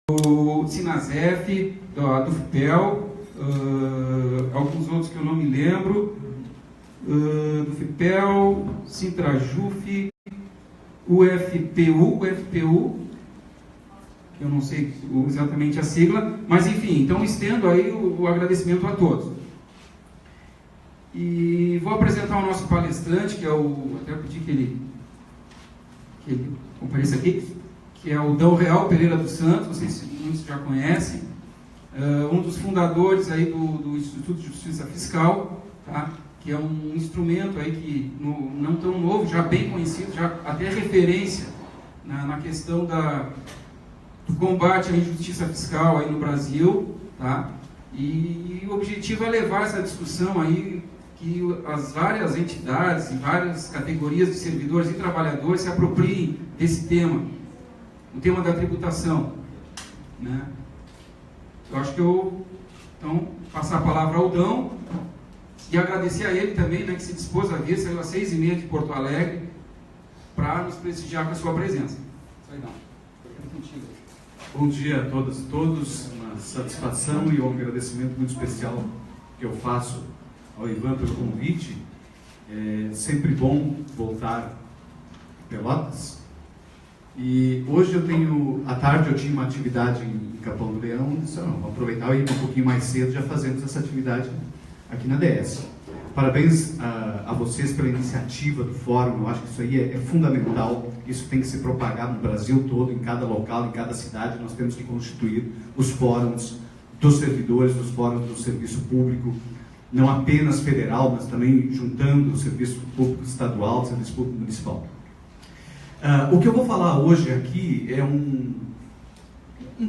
o Sinasef, do FIPEL, alguns outros que eu não me lembro, do FIPEL, Sintrajuf, UFPU, eu não sei exatamente a sigla, mas enfim, então estendo aí o agradecimento a todos. E vou apresentar o nosso palestrante, que é até pedi que ele compareça aqui, que é o Dão Real Pereira dos Santos, vocês muitos já conhecem, um dos fundadores aí do Instituto de Justiça Fiscal, tá? Que é um instrumento aí que não tão novo, já bem conhecido, já até referência na questão do combate à injustiça fiscal aí no Brasil, tá? E o objetivo é levar essa discussão aí, que as várias entidades e várias categorias de servidores e trabalhadores se apropriem desse tema, o tema da tributação, né? Eu acho que então, passar a palavra ao Dão e agradecer a ele também, né, que se dispôs a vir, saiu às 6h30 de Porto Alegre, para nos prestigiar com a sua presença. Sai, Dão. Bom dia a todas e todos, uma satisfação e um agradecimento muito especial que eu faço ao Ivan pelo convite. É sempre bom voltar a Pelotas. E hoje à tarde eu tinha uma atividade em Capão do Leão, e disse, vamos aproveitar e ir um pouquinho mais cedo, já fazemos essa atividade aqui na DS. Parabéns a vocês pela iniciativa do fórum, eu acho que isso aí é fundamental, isso tem que se propagar no Brasil todo, em cada local, em cada cidade, nós temos que constituir os fóruns dos servidores, os fóruns do serviço público, não apenas federal, mas também juntando o serviço público estadual, o serviço público municipal. O que eu vou falar hoje aqui é um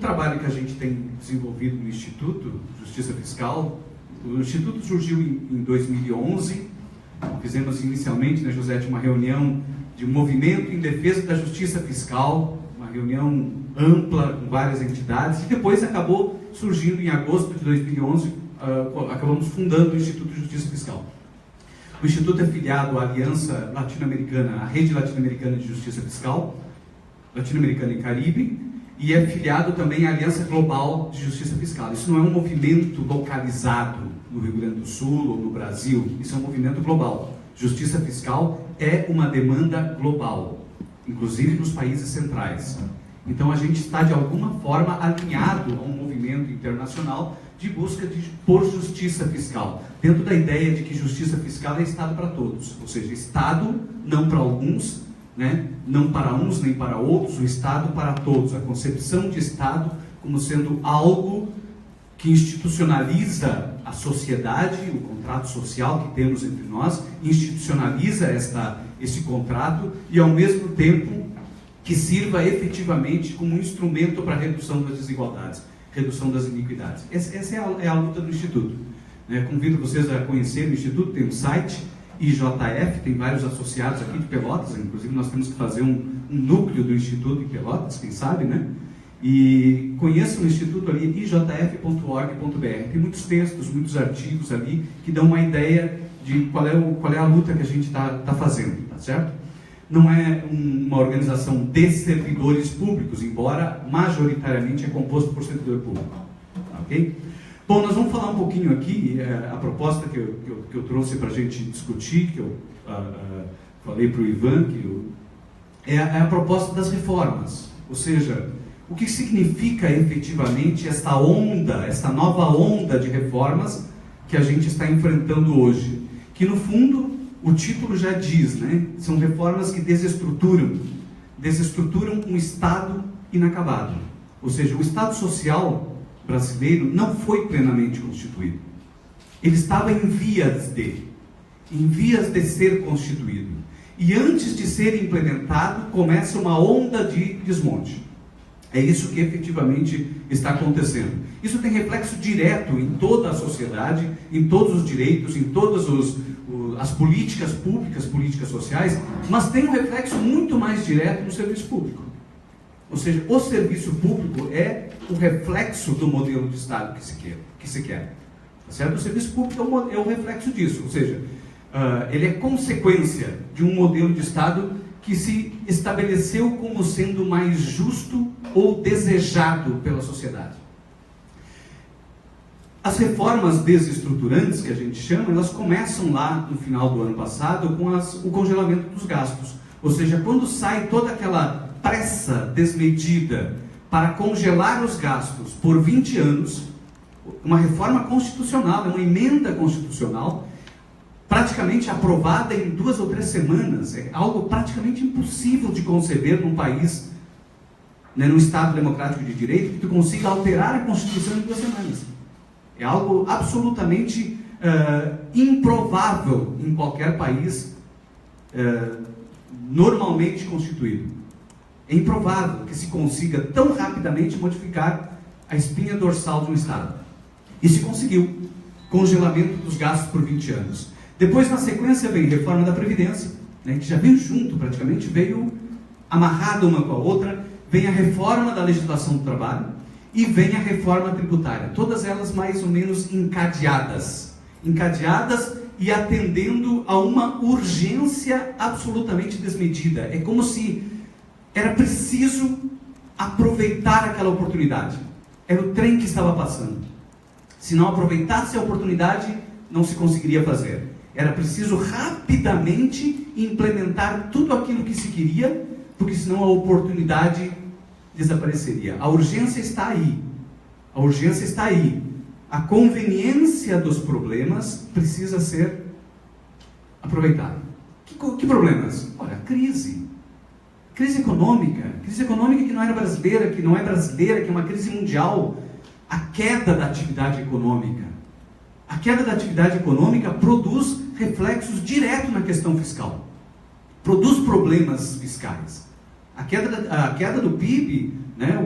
trabalho que a gente tem desenvolvido no Instituto Justiça Fiscal. O Instituto surgiu em 2011, fizemos inicialmente, né, José, uma reunião de movimento em defesa da justiça fiscal, uma reunião ampla com várias entidades, e depois acabou surgindo em agosto de 2011, acabamos fundando o Instituto de Justiça Fiscal. O Instituto é filiado à Aliança Latino-Americana, à Rede Latino-Americana de Justiça Fiscal, Latino-Americana e Caribe, e é filiado também à Aliança Global de Justiça Fiscal. Isso não é um movimento localizado no Rio Grande do Sul ou no Brasil, isso é um movimento global. Justiça fiscal é uma demanda global, inclusive nos países centrais. Então a gente está de alguma forma alinhado a um movimento internacional de busca por justiça fiscal, dentro da ideia de que justiça fiscal é Estado para todos, ou seja, Estado não para alguns, né? Não para uns nem para outros, o Estado para todos, a concepção de Estado como sendo algo que institucionaliza a sociedade, o contrato social que temos entre nós, institucionaliza esse contrato e ao mesmo tempo que sirva efetivamente como um instrumento para a redução das desigualdades, redução das iniquidades. Essa é a luta do Instituto. Convido vocês a conhecer o Instituto, tem um site, IJF, tem vários associados aqui de Pelotas, inclusive nós temos que fazer um núcleo do Instituto em Pelotas, quem sabe, né? E conheçam o Instituto ali, ijf.org.br. Tem muitos textos, muitos artigos ali que dão uma ideia de qual é a luta que a gente está fazendo, tá certo? Não é uma organização de servidores públicos, embora majoritariamente é composto por servidor público, ok? Bom, nós vamos falar um pouquinho aqui, a proposta que eu trouxe para a gente discutir, que eu falei para o Ivan, é a proposta das reformas, ou seja, o que significa efetivamente esta nova onda de reformas que a gente está enfrentando hoje, que no fundo o título já diz, né? São reformas que desestruturam um Estado inacabado, ou seja, o Estado social brasileiro não foi plenamente constituído. Ele estava em vias de ser constituído. E antes de ser implementado, começa uma onda de desmonte. É isso que efetivamente está acontecendo. Isso tem reflexo direto em toda a sociedade, em todos os direitos, em todas as políticas públicas, políticas sociais, mas tem um reflexo muito mais direto no serviço público. Ou seja, o serviço público é o reflexo do modelo de Estado que se quer. Tá certo? O serviço público é o reflexo disso, ou seja, ele é consequência de um modelo de Estado que se estabeleceu como sendo mais justo ou desejado pela sociedade. As reformas desestruturantes, que a gente chama, elas começam lá no final do ano passado com o congelamento dos gastos. Ou seja, quando sai toda aquela pressa desmedida para congelar os gastos por 20 anos, uma reforma constitucional, uma emenda constitucional, praticamente aprovada em 2 ou 3 semanas, é algo praticamente impossível de conceber num país, num Estado democrático de direito, que tu consiga alterar a Constituição em 2 semanas. É algo absolutamente improvável em qualquer país normalmente constituído. É improvável que se consiga tão rapidamente modificar a espinha dorsal de um Estado. E se conseguiu. Congelamento dos gastos por 20 anos. Depois, na sequência, veio a reforma da Previdência, que já veio junto, praticamente, veio amarrada uma com a outra. Vem a reforma da legislação do trabalho e vem a reforma tributária. Todas elas mais ou menos encadeadas e atendendo a uma urgência absolutamente desmedida. É como se era preciso aproveitar aquela oportunidade. Era o trem que estava passando. Se não aproveitasse a oportunidade, não se conseguiria fazer. Era preciso rapidamente implementar tudo aquilo que se queria, porque senão a oportunidade desapareceria. A urgência está aí. A urgência está aí. A conveniência dos problemas precisa ser aproveitada. Que problemas? Olha, crise. Crise econômica que não era brasileira, que não é brasileira, que é uma crise mundial. A queda da atividade econômica. A queda da atividade econômica produz reflexos diretos na questão fiscal. Produz problemas fiscais. A queda do PIB,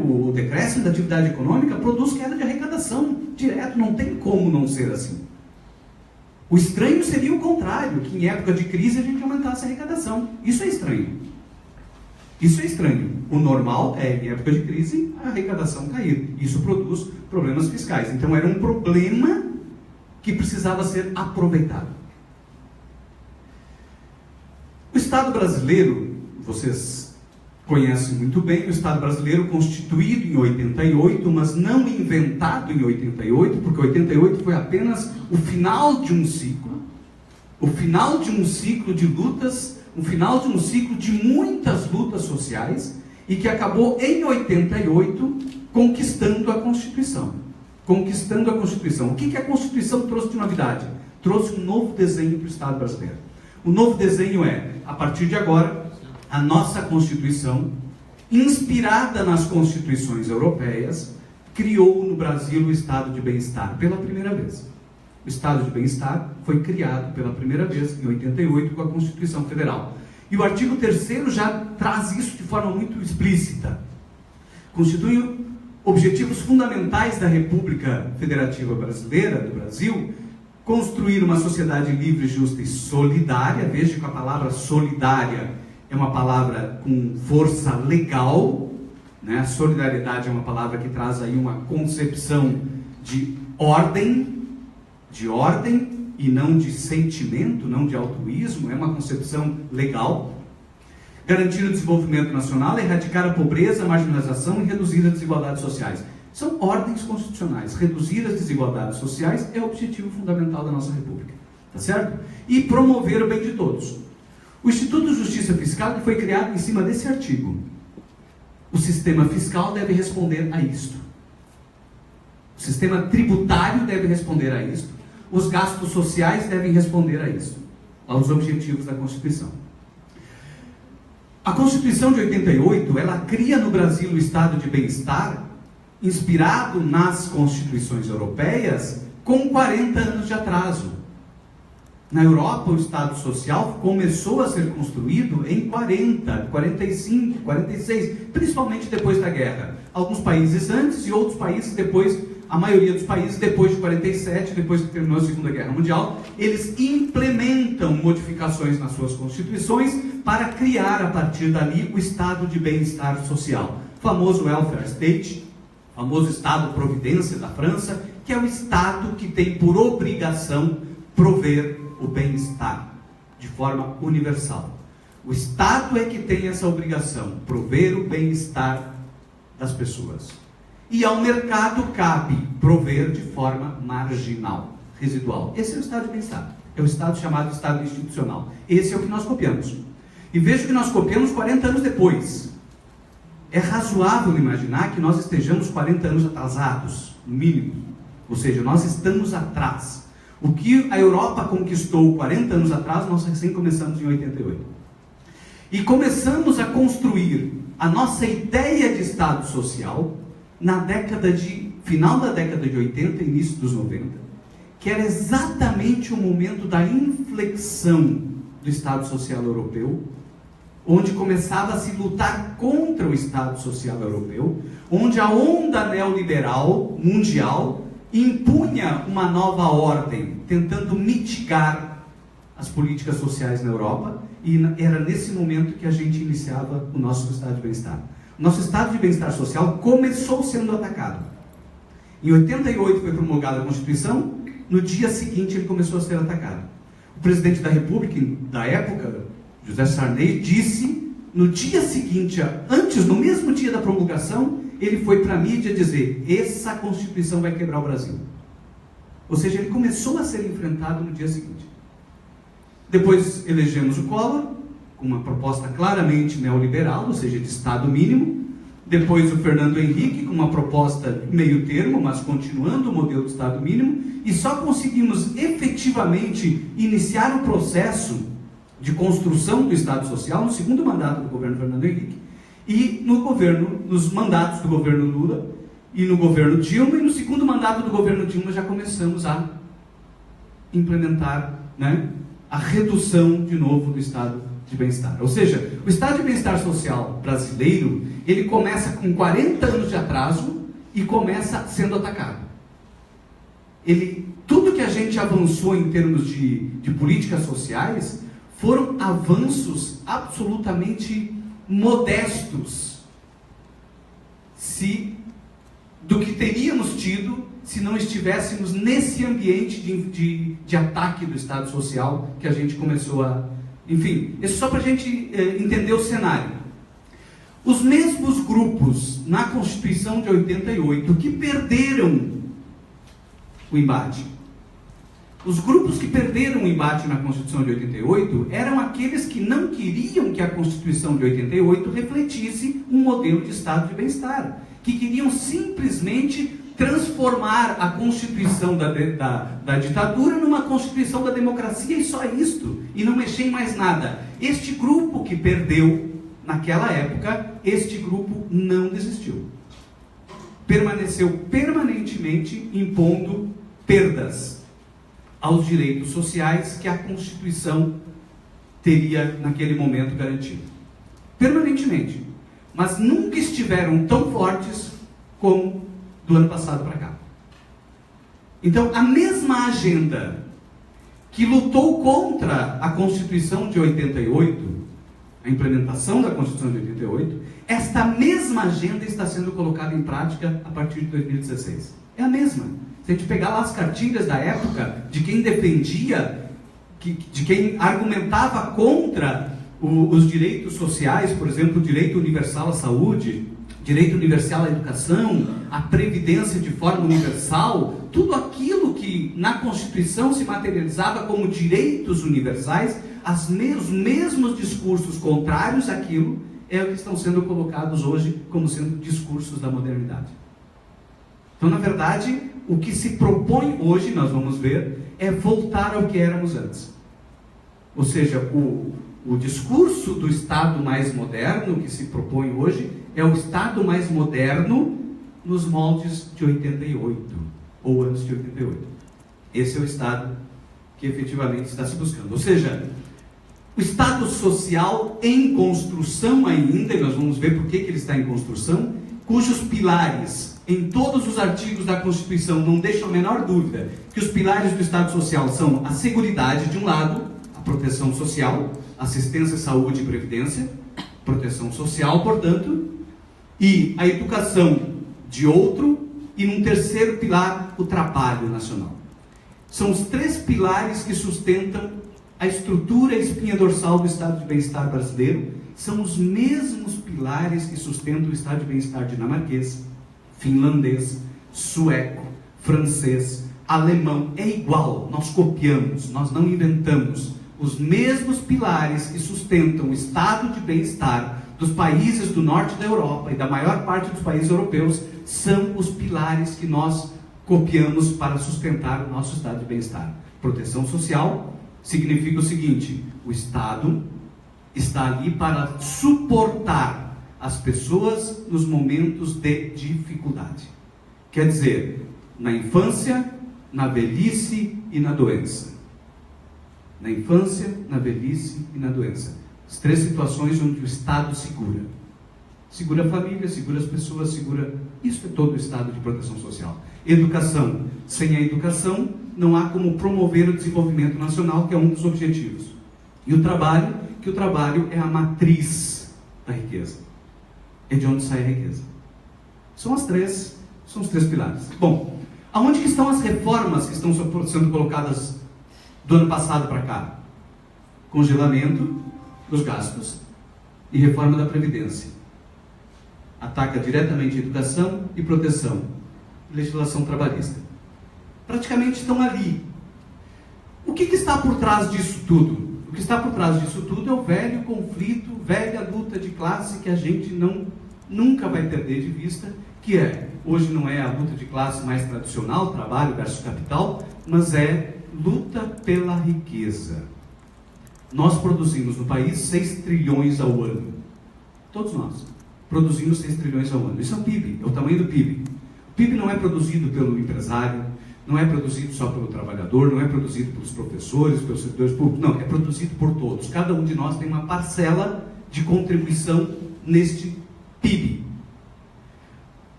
o decréscimo da atividade econômica, produz queda de arrecadação direto. Não tem como não ser assim. O estranho seria o contrário, que em época de crise a gente aumentasse a arrecadação. Isso é estranho. Isso é estranho. O normal é, em época de crise, a arrecadação cair. Isso produz problemas fiscais. Então era um problema que precisava ser aproveitado. O Estado brasileiro, vocês conhecem muito bem, o Estado brasileiro constituído em 88, mas não inventado em 88, porque 88 foi apenas o final de um ciclo, o final de um ciclo de lutas, o final de um ciclo de muitas lutas sociais, e que acabou em 88 conquistando a Constituição. Conquistando a Constituição. O que a Constituição trouxe de novidade? Trouxe um novo desenho para o Estado brasileiro. O novo desenho é, a partir de agora, a nossa Constituição, inspirada nas Constituições europeias, criou no Brasil o Estado de Bem-Estar pela primeira vez. O Estado de Bem-Estar foi criado pela primeira vez em 88 com a Constituição Federal. E o artigo 3º já traz isso de forma muito explícita. Constitui objetivos fundamentais da República Federativa Brasileira, do Brasil, construir uma sociedade livre, justa e solidária. Veja que a palavra solidária é uma palavra com força legal, A solidariedade é uma palavra que traz aí uma concepção de ordem e não de sentimento, não de altruísmo, é uma concepção legal. Garantir o desenvolvimento nacional, erradicar a pobreza, a marginalização e reduzir as desigualdades sociais. São ordens constitucionais. Reduzir as desigualdades sociais é o objetivo fundamental da nossa República. Tá certo? E promover o bem de todos. O Instituto de Justiça Fiscal foi criado em cima desse artigo. O sistema fiscal deve responder a isto. O sistema tributário deve responder a isto. Os gastos sociais devem responder a isto. Aos objetivos da Constituição. A Constituição de 88, ela cria no Brasil o Estado de Bem-Estar, inspirado nas Constituições europeias, com 40 anos de atraso. Na Europa, o Estado Social começou a ser construído em 40, 45, 46, principalmente depois da guerra. Alguns países antes e outros países depois, a maioria dos países depois de 47, depois que terminou a Segunda Guerra Mundial, eles implementam modificações nas suas constituições para criar, a partir dali, o Estado de Bem-Estar Social. O famoso Welfare State, o famoso Estado-Providência da França, que é o Estado que tem por obrigação prover o bem-estar de forma universal. O Estado é que tem essa obrigação, prover o bem-estar das pessoas. E ao mercado cabe prover de forma marginal, residual. Esse é o estado de bem-estar. É o estado chamado estado institucional. Esse é o que nós copiamos. E veja que nós copiamos 40 anos depois. É razoável imaginar que nós estejamos 40 anos atrasados, no mínimo. Ou seja, nós estamos atrás. O que a Europa conquistou 40 anos atrás, nós recém começamos em 88. E começamos a construir a nossa ideia de Estado social na final da década de 80 e início dos 90, que era exatamente o momento da inflexão do Estado Social Europeu, onde começava a se lutar contra o Estado Social Europeu, onde a onda neoliberal mundial impunha uma nova ordem, tentando mitigar as políticas sociais na Europa, e era nesse momento que a gente iniciava o nosso estado de bem-estar. O nosso estado de bem-estar social começou sendo atacado. Em 88 foi promulgada a Constituição, no dia seguinte ele começou a ser atacado. O presidente da República, da época, José Sarney, disse, no dia seguinte, no mesmo dia da promulgação, ele foi para a mídia dizer, essa Constituição vai quebrar o Brasil. Ou seja, ele começou a ser enfrentado no dia seguinte. Depois elegemos o Collor, com uma proposta claramente neoliberal, ou seja, de Estado mínimo. Depois o Fernando Henrique, com uma proposta meio termo, mas continuando o modelo de Estado mínimo. E só conseguimos efetivamente iniciar o processo de construção do Estado Social no segundo mandato do governo Fernando Henrique. E nos mandatos do governo Lula e no governo Dilma. E no segundo mandato do governo Dilma já começamos a implementar, a redução de novo do estado de bem-estar. Ou seja, o estado de bem-estar social brasileiro, ele começa com 40 anos de atraso e começa sendo atacado. Tudo que a gente avançou em termos de políticas sociais foram avanços absolutamente modestos do que teríamos tido se não estivéssemos nesse ambiente de ataque do Estado Social que a gente começou a... Enfim, isso só para a gente entender o cenário. Os mesmos grupos na Constituição de 88 que perderam o embate. Os grupos que perderam o embate na Constituição de 88 eram aqueles que não queriam que a Constituição de 88 refletisse um modelo de Estado de bem-estar, que queriam simplesmente transformar a Constituição da ditadura numa Constituição da democracia e só isto, e não mexer em mais nada. Este grupo que perdeu naquela época, este grupo não desistiu. Permaneceu permanentemente impondo perdas aos direitos sociais que a Constituição teria naquele momento garantido. Permanentemente. Mas nunca estiveram tão fortes como do ano passado para cá. Então, a mesma agenda que lutou contra a Constituição de 88, a implementação da Constituição de 88, esta mesma agenda está sendo colocada em prática a partir de 2016. É a mesma. Se a gente pegar lá as cartilhas da época, de quem defendia, de quem argumentava contra os direitos sociais, por exemplo, o direito universal à saúde, direito universal à educação, a previdência de forma universal, tudo aquilo que na Constituição se materializava como direitos universais, os mesmos discursos contrários àquilo é o que estão sendo colocados hoje como sendo discursos da modernidade. Então, na verdade, o que se propõe hoje, nós vamos ver, é voltar ao que éramos antes. Ou seja, o discurso do Estado mais moderno que se propõe hoje é o Estado mais moderno nos moldes de 88, ou antes de 88. Esse é o Estado que efetivamente está se buscando. Ou seja, o Estado social em construção ainda, e nós vamos ver por que ele está em construção, cujos pilares, em todos os artigos da Constituição, não deixam a menor dúvida que os pilares do Estado social são a seguridade de um lado, a proteção social, assistência, saúde e previdência, proteção social, portanto, e a educação de outro, e num terceiro pilar, o trabalho nacional. São os três pilares que sustentam a estrutura, a espinha dorsal do estado de bem-estar brasileiro são os mesmos pilares que sustentam o estado de bem-estar dinamarquês, finlandês, sueco, francês, alemão. É igual, nós copiamos, nós não inventamos. Os mesmos pilares que sustentam o estado de bem-estar dos países do norte da Europa e da maior parte dos países europeus são os pilares que nós copiamos para sustentar o nosso estado de bem-estar. Proteção social significa o seguinte: o Estado está ali para suportar as pessoas nos momentos de dificuldade. Quer dizer, na infância, na velhice e na doença. Na infância, na velhice e na doença. As 3 situações onde o Estado segura. Segura a família, segura as pessoas, segura... Isso é todo o Estado de proteção social. Educação. Sem a educação, não há como promover o desenvolvimento nacional, que é um dos objetivos. E o trabalho, que o trabalho é a matriz da riqueza. É de onde sai a riqueza. São os três pilares. Bom, aonde que estão as reformas que estão sendo colocadas do ano passado para cá? Congelamento dos gastos e reforma da Previdência. Ataca diretamente a educação e proteção. Legislação trabalhista. Praticamente estão ali. O que está por trás disso tudo? O que está por trás disso tudo é o velho conflito, velha luta de classe que a gente nunca vai perder de vista, que hoje não é a luta de classe mais tradicional, trabalho versus capital, mas é luta pela riqueza. Nós produzimos no país 6 trilhões ao ano. Todos nós produzimos 6 trilhões ao ano. Isso é o PIB, é o tamanho do PIB. O PIB não é produzido pelo empresário, não é produzido só pelo trabalhador, não é produzido pelos professores, pelos servidores públicos, não, é produzido por todos. Cada um de nós tem uma parcela de contribuição neste PIB.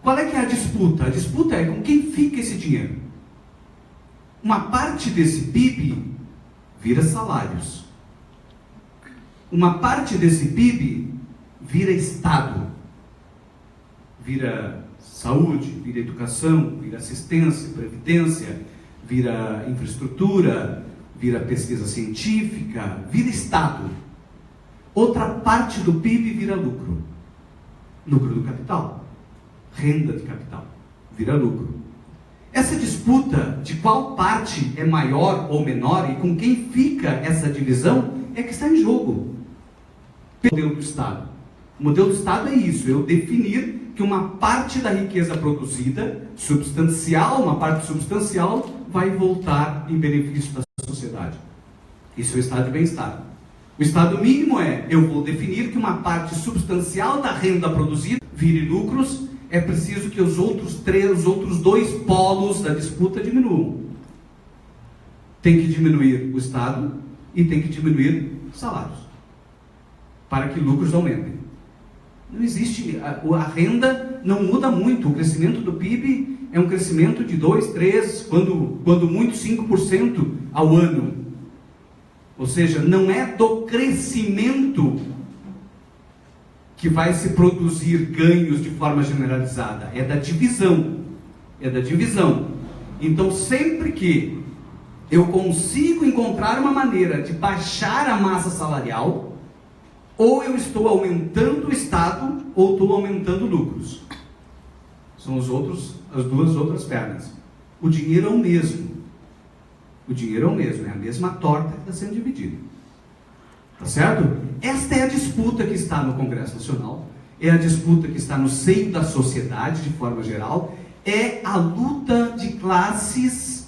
Qual é que é a disputa? A disputa é com quem fica esse dinheiro. Uma parte desse PIB vira salários. Uma parte desse PIB vira Estado. Vira saúde, vira educação, vira assistência, previdência, vira infraestrutura, vira pesquisa científica, vira Estado. Outra parte do PIB vira lucro. Lucro do capital. Renda de capital. Vira lucro. Essa disputa de qual parte é maior ou menor e com quem fica essa divisão é que está em jogo. O modelo do Estado. O modelo do Estado é isso, eu definir que uma parte da riqueza produzida, substancial, uma parte substancial, vai voltar em benefício da sociedade. Isso é o estado de bem-estar. O estado mínimo eu vou definir que uma parte substancial da renda produzida vire lucros, é preciso que os outros 2 polos da disputa diminuam. Tem que diminuir o Estado e tem que diminuir salários, para que lucros aumentem. Não existe, a renda não muda muito, o crescimento do PIB é um crescimento de 2, 3, quando muito 5% ao ano. Ou seja, não é do crescimento que vai se produzir ganhos de forma generalizada, é da divisão. É da divisão. Então, sempre que eu consigo encontrar uma maneira de baixar a massa salarial, ou eu estou aumentando o Estado, ou estou aumentando lucros. São as 2 outras pernas. O dinheiro é o mesmo. O dinheiro é o mesmo, é a mesma torta que está sendo dividida. Tá certo? Esta é a disputa que está no Congresso Nacional, é a disputa que está no seio da sociedade, de forma geral, é a luta de classes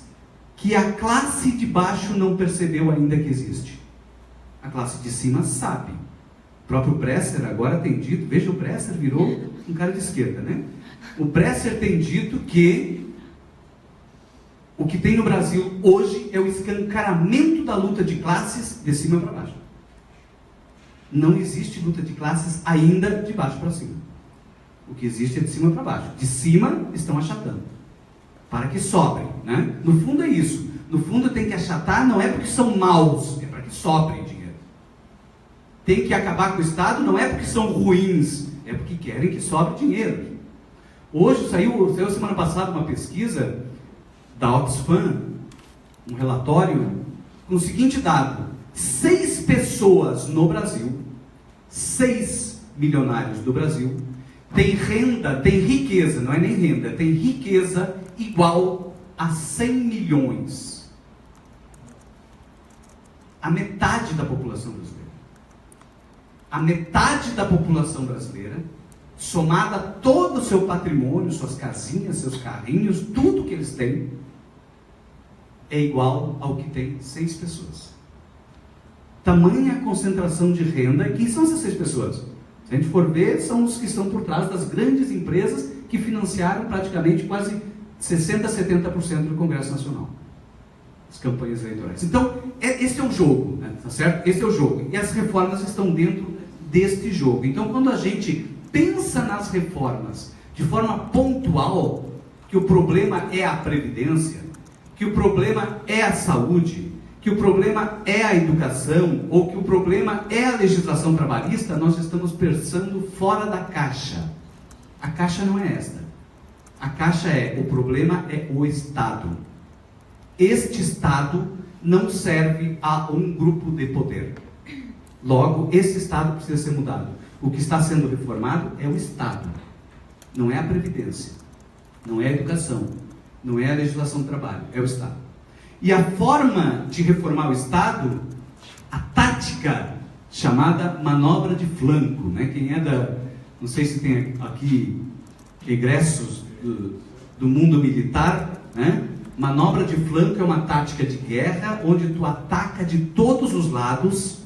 que a classe de baixo não percebeu ainda que existe. A classe de cima sabe. O próprio Bresser agora tem dito, veja, o Bresser virou um cara de esquerda, né? O Bresser tem dito que o que tem no Brasil hoje é o escancaramento da luta de classes de cima para baixo. Não existe luta de classes ainda de baixo para cima. O que existe é de cima para baixo. De cima estão achatando, para que sobrem, né? No fundo é isso. No fundo tem que achatar, não é porque são maus, é para que sobrem dinheiro. Tem que acabar com o Estado, não é porque são ruins, é porque querem que sobre dinheiro. Hoje saiu semana passada uma pesquisa da Oxfam, um relatório com o seguinte dado: 6 pessoas no Brasil, 6 milionários do Brasil, têm renda, têm riqueza, não é nem renda, tem riqueza igual a 100 milhões. A metade da população brasileira. A metade da população brasileira, somada a todo o seu patrimônio, suas casinhas, seus carrinhos, tudo que eles têm, é igual ao que tem 6 pessoas. Tamanha concentração de renda. E quem são essas 6 pessoas? Se a gente for ver, são os que estão por trás das grandes empresas que financiaram praticamente quase 60%, 70% do Congresso Nacional. As campanhas eleitorais. Então, esse é o jogo, né? Tá certo? Esse é o jogo. E as reformas estão dentro deste jogo. Então, quando a gente pensa nas reformas de forma pontual, que o problema é a Previdência, que o problema é a saúde, que o problema é a educação, ou que o problema é a legislação trabalhista, nós estamos pensando fora da caixa. A caixa não é esta. A caixa o problema é o Estado. Este Estado não serve a um grupo de poder. Logo, esse Estado precisa ser mudado. O que está sendo reformado é o Estado. Não é a Previdência. Não é a educação. Não é a legislação do trabalho. É o Estado. E a forma de reformar o Estado, a tática chamada manobra de flanco, né? Quem é não sei se tem aqui egressos do mundo militar, né? Manobra de flanco é uma tática de guerra onde tu ataca de todos os lados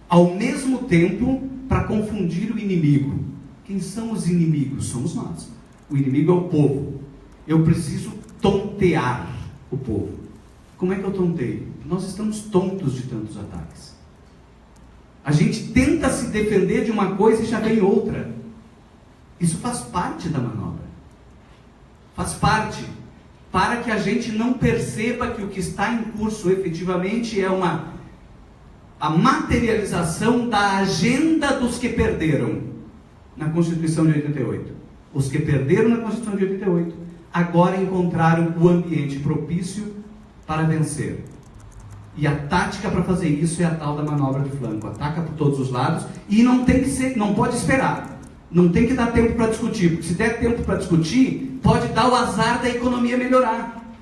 ao mesmo tempo para confundir o inimigo. Quem são os inimigos? Somos nós. O inimigo é o povo. Eu preciso tontear o povo. Como é que eu tonteio? Nós estamos tontos de tantos ataques. A gente tenta se defender de uma coisa e já vem outra. Isso faz parte da manobra. Faz parte. Para que a gente não perceba que o que está em curso efetivamente é a materialização da agenda dos que perderam na Constituição de 88. Os que perderam na Constituição de 88 agora encontraram o ambiente propício para vencer. E a tática para fazer isso é a tal da manobra de flanco. Ataca por todos os lados e não pode esperar. Não tem que dar tempo para discutir, porque se der tempo para discutir, pode dar o azar da economia melhorar.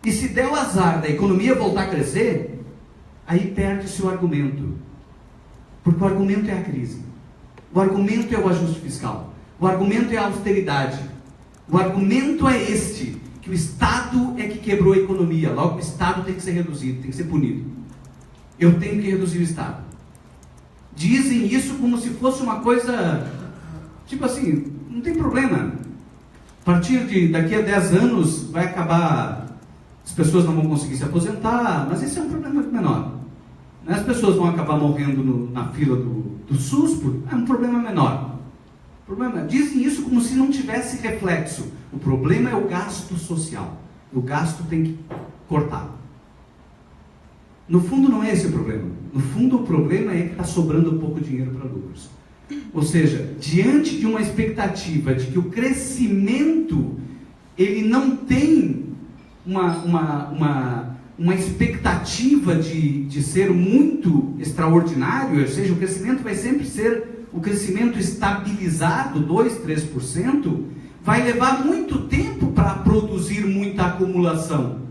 E se der o azar da economia voltar a crescer, aí perde-se o argumento. Porque o argumento é a crise. O argumento é o ajuste fiscal. O argumento é a austeridade. O argumento é este, que o Estado é que quebrou a economia. Logo, o Estado tem que ser reduzido, tem que ser punido. Eu tenho que reduzir o Estado. Dizem isso como se fosse uma coisa, tipo assim, não tem problema. A partir de daqui a 10 anos vai acabar, as pessoas não vão conseguir se aposentar, mas esse é um problema menor. As pessoas vão acabar morrendo na fila do SUS, é um problema menor. Dizem isso como se não tivesse reflexo. O problema é o gasto social. O gasto tem que cortar. No fundo não é esse o problema. No fundo o problema é que está sobrando pouco dinheiro para lucros. Ou seja, diante de uma expectativa de que o crescimento ele não tem uma expectativa de ser muito extraordinário, ou seja, o crescimento vai sempre ser o crescimento estabilizado, 2%, 3%, vai levar muito tempo para produzir muita acumulação.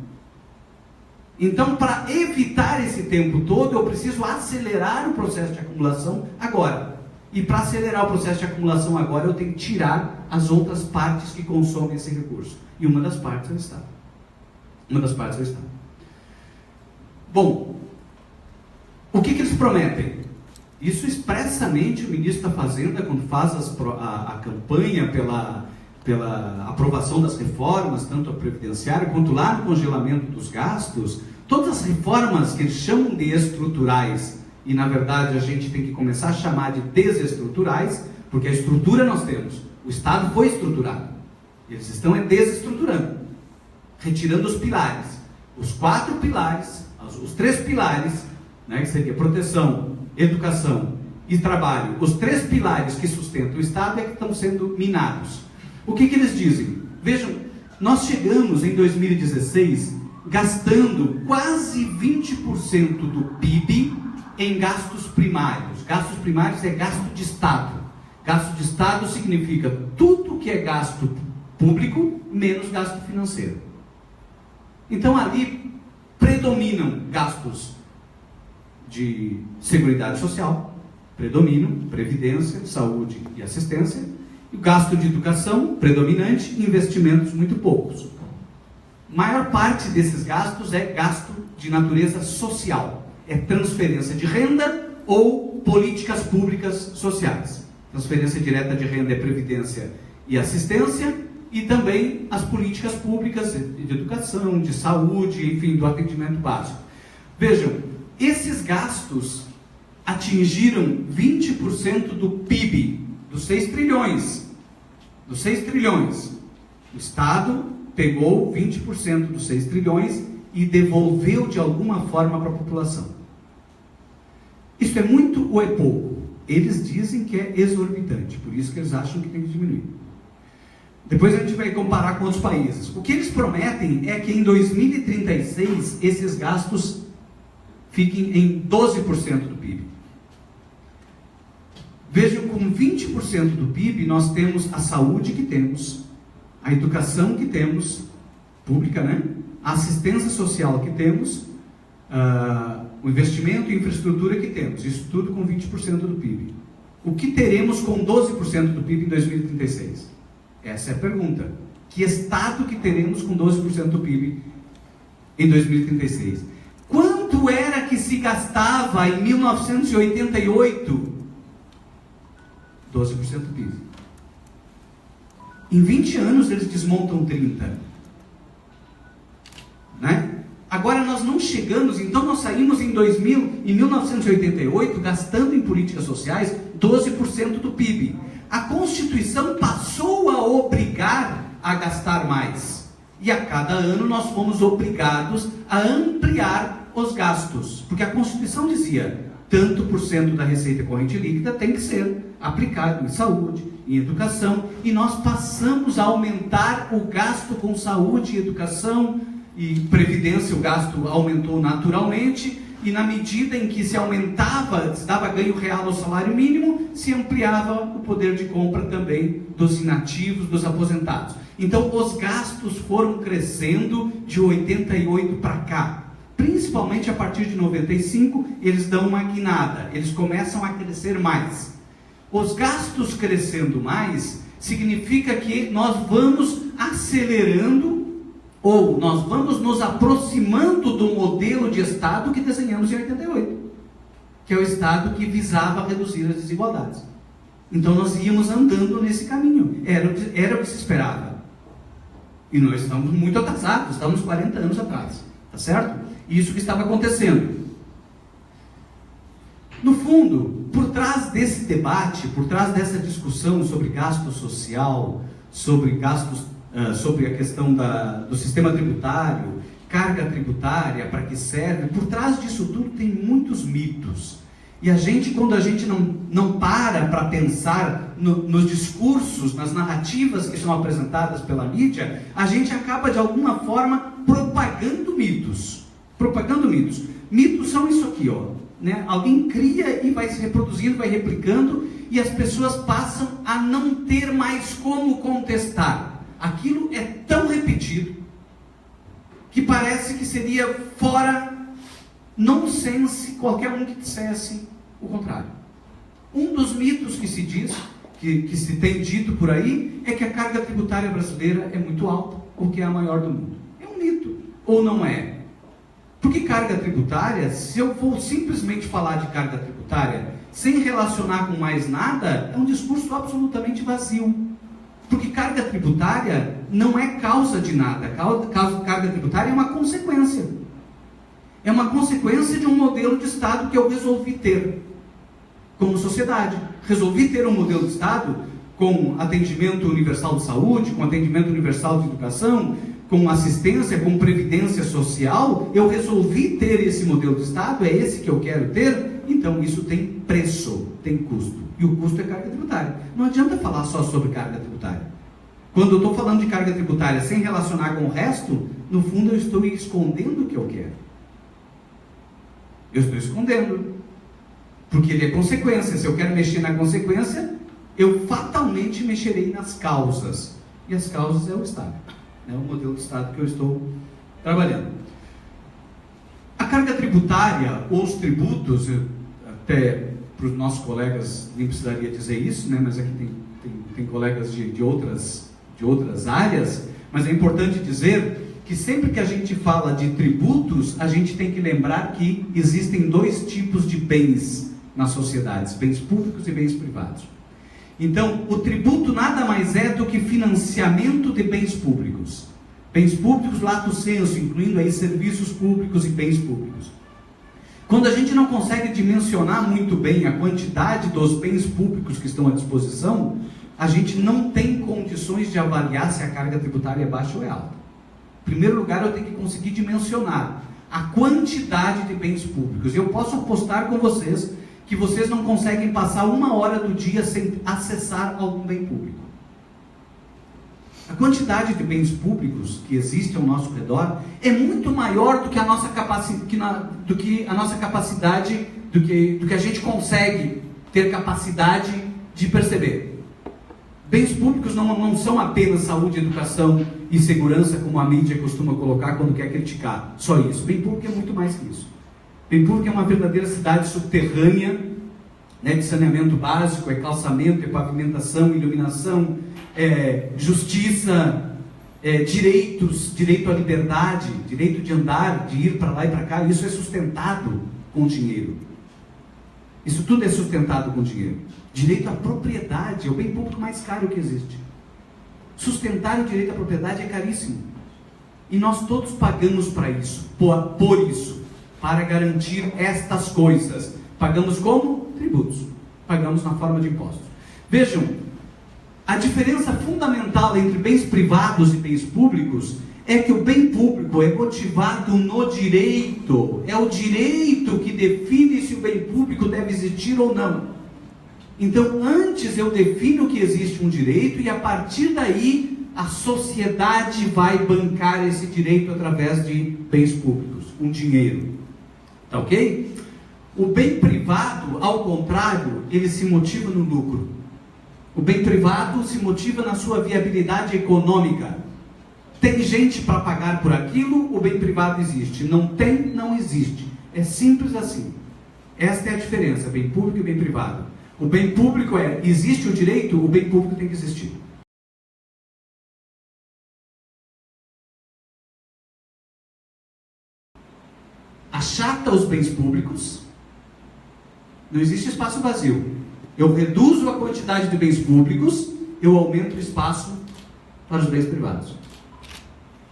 Então, para evitar esse tempo todo, eu preciso acelerar o processo de acumulação agora. E para acelerar o processo de acumulação agora, eu tenho que tirar as outras partes que consomem esse recurso. E uma das partes é o Estado. Bom, o que eles prometem? Isso expressamente o ministro da Fazenda, quando faz a campanha pela aprovação das reformas, tanto a previdenciária quanto lá no congelamento dos gastos, todas as reformas que eles chamam de estruturais, e na verdade a gente tem que começar a chamar de desestruturais, porque a estrutura nós temos, o Estado foi estruturado, eles estão desestruturando, retirando os pilares, os 4 pilares, os 3 pilares, né, que seria proteção, educação e trabalho, os 3 pilares que sustentam o Estado é que estão sendo minados. O que eles dizem? Vejam, nós chegamos em 2016 gastando quase 20% do PIB em gastos primários. Gastos primários é gasto de Estado. Gasto de Estado significa tudo que é gasto público menos gasto financeiro. Então ali predominam gastos de seguridade social, predominam previdência, saúde e assistência, e o gasto de educação predominante, investimentos muito poucos. Maior parte desses gastos é gasto de natureza social, é transferência de renda ou políticas públicas sociais. Transferência direta de renda é previdência e assistência, e também as políticas públicas de educação, de saúde, enfim, do atendimento básico. Vejam, esses gastos atingiram 20% do PIB, dos 6 trilhões. Dos 6 trilhões. O Estado pegou 20% dos 6 trilhões e devolveu de alguma forma para a população. Isso é muito ou é pouco? Eles dizem que é exorbitante, por isso que eles acham que tem que diminuir. Depois a gente vai comparar com outros países. O que eles prometem é que em 2036 esses gastos fiquem em 12% do PIB. Vejam, com 20% do PIB nós temos a saúde que temos, a educação que temos, pública, né? A assistência social que temos, o investimento em infraestrutura que temos, isso tudo com 20% do PIB. O que teremos com 12% do PIB em 2036? Essa é a pergunta. Que Estado que teremos com 12% do PIB em 2036? Quanto era que se gastava em 1988? 12% do PIB. Em 20 anos eles desmontam 30%. Né? Agora nós não chegamos, então nós saímos em 1988 gastando em políticas sociais 12% do PIB. A Constituição passou a obrigar a gastar mais. E a cada ano nós fomos obrigados a ampliar os gastos. Porque a Constituição dizia, tanto por cento da receita corrente líquida tem que ser aplicado em saúde, em educação. E nós passamos a aumentar o gasto com saúde e educação e previdência. O gasto aumentou naturalmente. E na medida em que se aumentava, se dava ganho real ao salário mínimo, se ampliava o poder de compra também dos inativos, dos aposentados. Então os gastos foram crescendo de 88 para cá. Principalmente a partir de 95, eles dão uma guinada, eles começam a crescer mais. Os gastos crescendo mais, significa que nós vamos acelerando, ou nós vamos nos aproximando do modelo de Estado que desenhamos em 88, que é o Estado que visava reduzir as desigualdades. Então nós íamos andando nesse caminho, era o que se esperava. E nós estamos muito atrasados, estamos 40 anos atrás, tá certo? Isso que estava acontecendo. No fundo, por trás desse debate, por trás dessa discussão sobre gasto social, sobre gastos, sobre a questão do sistema tributário, carga tributária, para que serve, por trás disso tudo tem muitos mitos. E a gente, quando a gente não para pensar nos discursos, nas narrativas que são apresentadas pela mídia, a gente acaba de alguma forma propagando mitos. Propagando mitos. Mitos são isso aqui, ó, né? Alguém cria e vai se reproduzindo, vai replicando, e as pessoas passam a não ter mais como contestar. Aquilo é tão repetido que parece que seria fora nonsense qualquer um que dissesse o contrário. Um dos mitos que se diz, que se tem dito por aí, é que a carga tributária brasileira é muito alta, ou que é a maior do mundo. É um mito, ou não é? Porque carga tributária, se eu for simplesmente falar de carga tributária, sem relacionar com mais nada, é um discurso absolutamente vazio. Porque carga tributária não é causa de nada. Carga tributária é uma consequência. É uma consequência de um modelo de Estado que eu resolvi ter como sociedade. Resolvi ter um modelo de Estado com atendimento universal de saúde, com atendimento universal de educação, com assistência, com previdência social. Eu resolvi ter esse modelo de Estado, é esse que eu quero ter. Então isso tem preço, tem custo. E o custo é carga tributária. Não adianta falar só sobre carga tributária. Quando eu estou falando de carga tributária sem relacionar com o resto, no fundo eu estou escondendo o que eu quero. Eu estou escondendo. Porque ele é consequência. Se eu quero mexer na consequência, eu fatalmente mexerei nas causas. E as causas é o Estado. É o modelo de Estado que eu estou trabalhando. A carga tributária, ou os tributos, até para os nossos colegas nem precisaria dizer isso, né? Mas aqui tem colegas de outras áreas, mas é importante dizer que sempre que a gente fala de tributos, a gente tem que lembrar que existem dois tipos de bens nas sociedades, bens públicos e bens privados. Então, o tributo nada mais é do que financiamento de bens públicos. Bens públicos, lato sensu, incluindo aí serviços públicos e bens públicos. Quando a gente não consegue dimensionar muito bem a quantidade dos bens públicos que estão à disposição, a gente não tem condições de avaliar se a carga tributária é baixa ou é alta. Em primeiro lugar, eu tenho que conseguir dimensionar a quantidade de bens públicos. Eu posso apostar com vocês que vocês não conseguem passar 1 hora do dia sem acessar algum bem público. A quantidade de bens públicos que existe ao nosso redor é muito maior do que a nossa capacidade, do que a gente consegue ter capacidade de perceber. Bens públicos não são apenas saúde, educação e segurança, como a mídia costuma colocar quando quer criticar. Só isso. Bem público é muito mais que isso. Bem público é uma verdadeira cidade subterrânea, né, de saneamento básico, é calçamento, é pavimentação, iluminação, justiça, direito à liberdade, direito de andar, de ir para lá e para cá. Isso é sustentado com dinheiro. Isso tudo é sustentado com dinheiro. Direito à propriedade é o bem público mais caro que existe. Sustentar o direito à propriedade é caríssimo. E nós todos pagamos para isso, por isso, para garantir estas coisas. Pagamos como? Tributos. Pagamos na forma de impostos. Vejam, a diferença fundamental entre bens privados e bens públicos é que o bem público é motivado no direito. É o direito que define se o bem público deve existir ou não. Então, antes eu defino que existe um direito e a partir daí a sociedade vai bancar esse direito através de bens públicos, com dinheiro. Tá ok? O bem privado, ao contrário, ele se motiva no lucro. O bem privado se motiva na sua viabilidade econômica. Tem gente para pagar por aquilo, o bem privado existe. Não tem, não existe. É simples assim. Esta é a diferença, bem público e bem privado. O bem público existe o direito, o bem público tem que existir. Achata os bens públicos, não existe espaço vazio. Eu reduzo a quantidade de bens públicos, eu aumento o espaço para os bens privados.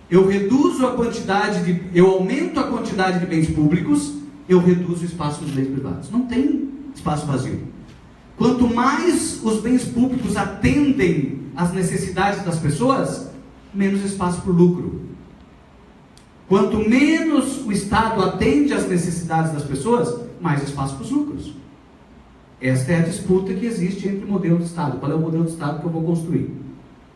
Eu aumento a quantidade de bens públicos, eu reduzo o espaço dos bens privados. Não tem espaço vazio. Quanto mais os bens públicos atendem às necessidades das pessoas, menos espaço para o lucro. Quanto menos o Estado atende às necessidades das pessoas, mais espaço para os lucros. Esta é a disputa que existe entre o modelo de Estado. Qual é o modelo de Estado que eu vou construir?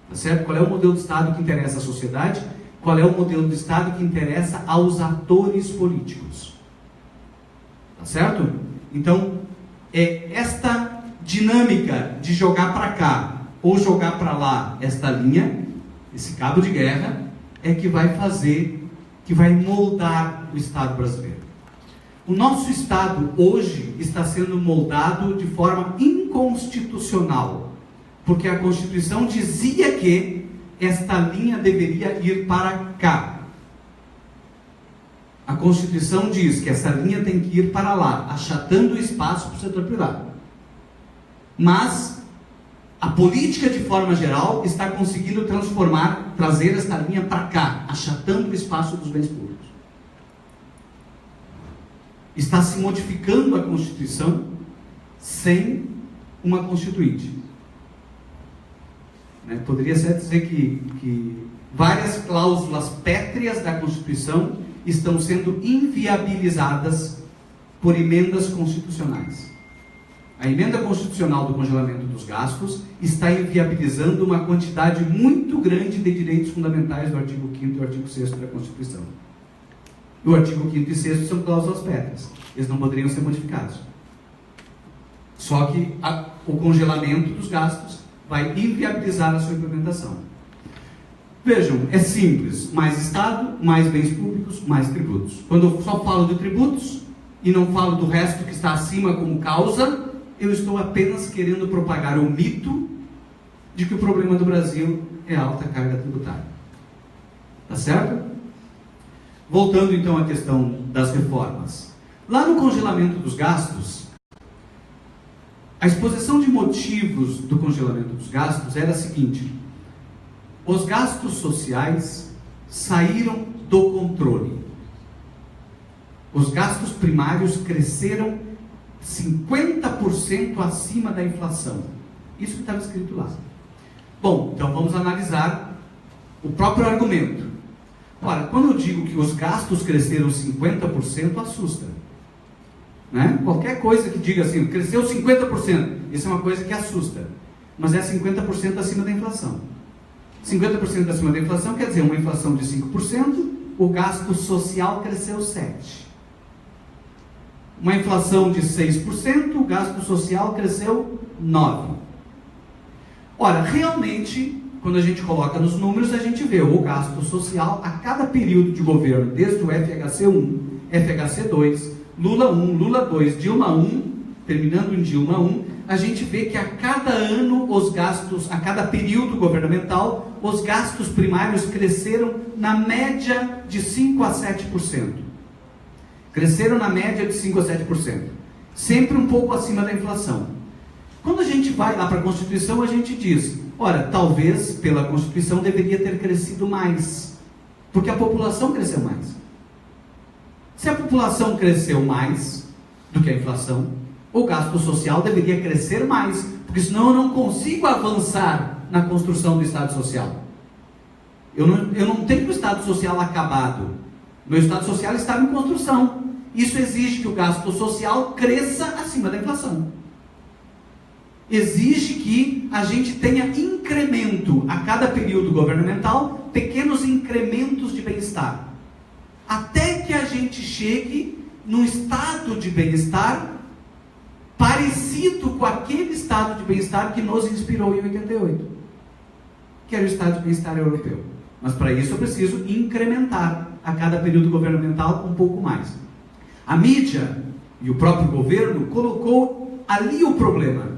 Tá certo? Qual é o modelo de Estado que interessa à sociedade? Qual é o modelo de Estado que interessa aos atores políticos? Tá certo? Então, é esta dinâmica de jogar para cá ou jogar para lá esta linha, esse cabo de guerra, é que vai fazer, que vai moldar o Estado brasileiro. O nosso Estado hoje está sendo moldado de forma inconstitucional, porque a Constituição dizia que esta linha deveria ir para cá. A Constituição diz que essa linha tem que ir para lá, achatando o espaço para o setor privado. Mas a política, de forma geral, está conseguindo trazer esta linha para cá, achatando o espaço dos bens públicos. Está se modificando a Constituição sem uma Constituinte. Poderia ser dizer que várias cláusulas pétreas da Constituição estão sendo inviabilizadas por emendas constitucionais. A emenda constitucional do congelamento dos gastos está inviabilizando uma quantidade muito grande de direitos fundamentais do artigo 5º e do artigo 6º da Constituição. O artigo 5º e 6º são cláusulas pétreas. Eles não poderiam ser modificados. Só que o congelamento dos gastos vai inviabilizar a sua implementação. Vejam, é simples. Mais Estado, mais bens públicos, mais tributos. Quando eu só falo de tributos e não falo do resto que está acima como causa, eu estou apenas querendo propagar o mito de que o problema do Brasil é a alta carga tributária. Tá certo? Voltando então à questão das reformas. Lá no congelamento dos gastos, a exposição de motivos do congelamento dos gastos era a seguinte: os gastos sociais saíram do controle. Os gastos primários cresceram 50% acima da inflação. Isso que estava escrito lá. Bom, então vamos analisar o próprio argumento. Ora, quando eu digo que os gastos cresceram 50%, assusta. Né? Qualquer coisa que diga assim, cresceu 50%, isso é uma coisa que assusta. Mas é 50% acima da inflação. 50% acima da inflação quer dizer uma inflação de 5%, o gasto social cresceu 7%. Uma inflação de 6%, o gasto social cresceu 9%. Ora, realmente, quando a gente coloca nos números, a gente vê o gasto social a cada período de governo, desde o FHC 1, FHC 2, Lula 1, Lula 2, Dilma 1, terminando em Dilma 1, a gente vê que a cada ano os gastos, a cada período governamental, os gastos primários cresceram na média de 5% a 7%. Cresceram na média de 5% a 7%. Sempre um pouco acima da inflação. Quando a gente vai lá para a Constituição, a gente diz, ora, talvez pela Constituição deveria ter crescido mais, porque a população cresceu mais. Se a população cresceu mais do que a inflação, o gasto social deveria crescer mais, porque senão eu não consigo avançar na construção do Estado Social. Eu não tenho o Estado Social acabado. Meu Estado Social está em construção. Isso exige que o gasto social cresça acima da inflação. Exige que a gente tenha incremento a cada período governamental, pequenos incrementos de bem-estar, até que a gente chegue num estado de bem-estar parecido com aquele estado de bem-estar que nos inspirou em 88, que era o estado de bem-estar europeu. Mas para isso eu preciso incrementar a cada período governamental um pouco mais. A mídia e o próprio governo colocou ali o problema.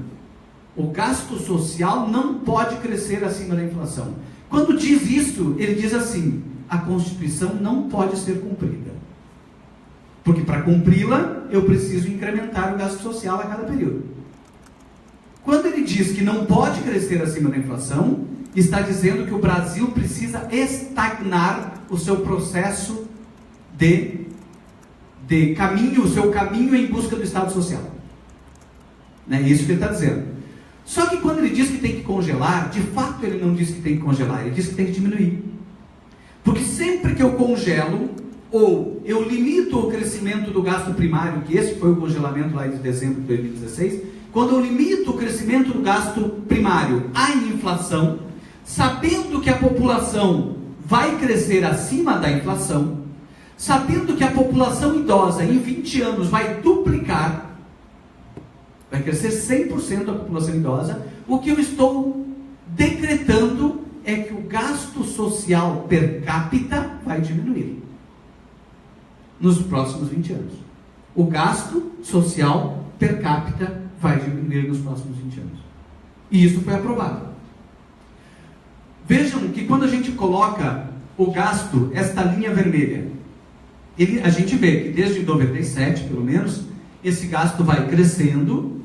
O gasto social não pode crescer acima da inflação. Quando diz isso, ele diz assim: a Constituição não pode ser cumprida. Porque para cumpri-la, eu preciso incrementar o gasto social a cada período. Quando ele diz que não pode crescer acima da inflação, está dizendo que o Brasil precisa estagnar o seu processo de caminho, o seu caminho em busca do Estado Social. É isso que ele está dizendo. Só que quando ele diz que tem que congelar, de fato ele não diz que tem que congelar, ele diz que tem que diminuir. Porque sempre que eu congelo, ou eu limito o crescimento do gasto primário, que esse foi o congelamento lá de dezembro de 2016, quando eu limito o crescimento do gasto primário à inflação, sabendo que a população vai crescer acima da inflação, sabendo que a população idosa em 20 anos vai duplicar, vai crescer 100% a população idosa, o que eu estou decretando é que o gasto social per capita vai diminuir nos próximos 20 anos. O gasto social per capita vai diminuir nos próximos 20 anos. E isso foi aprovado. Vejam que quando a gente coloca o gasto, esta linha vermelha, a gente vê que desde 97, pelo menos, esse gasto vai crescendo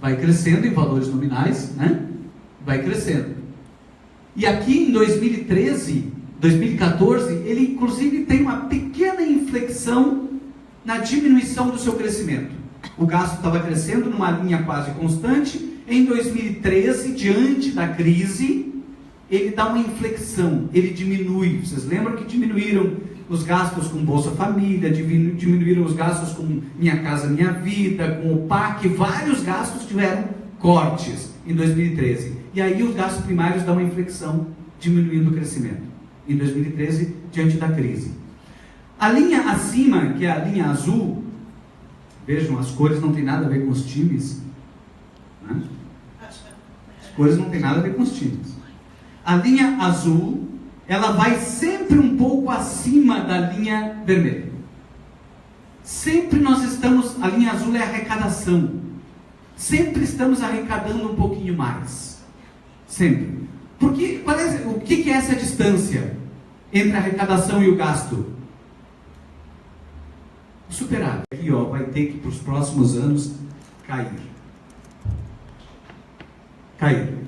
em valores nominais, né? Vai crescendo. E aqui em 2013, 2014, ele inclusive tem uma pequena inflexão na diminuição do seu crescimento. O gasto estava crescendo numa linha quase constante. Em 2013, diante da crise, ele dá uma inflexão, ele diminui. Vocês lembram que diminuíram os gastos com Bolsa Família, diminuíram os gastos com Minha Casa Minha Vida, com o PAC, vários gastos tiveram cortes em 2013. E aí os gastos primários dão uma inflexão, diminuindo o crescimento em 2013, diante da crise. A linha acima, que é a linha azul, vejam, as cores não tem nada a ver com os times, né? As cores não tem nada a ver com os times. A linha azul, ela vai sempre um pouco acima da linha vermelha. Sempre nós estamos, a linha azul é a arrecadação. Sempre estamos arrecadando um pouquinho mais. Sempre. Porque, o que é essa distância entre a arrecadação e o gasto? O superávit. Aqui, ó, vai ter que, para os próximos anos, cair.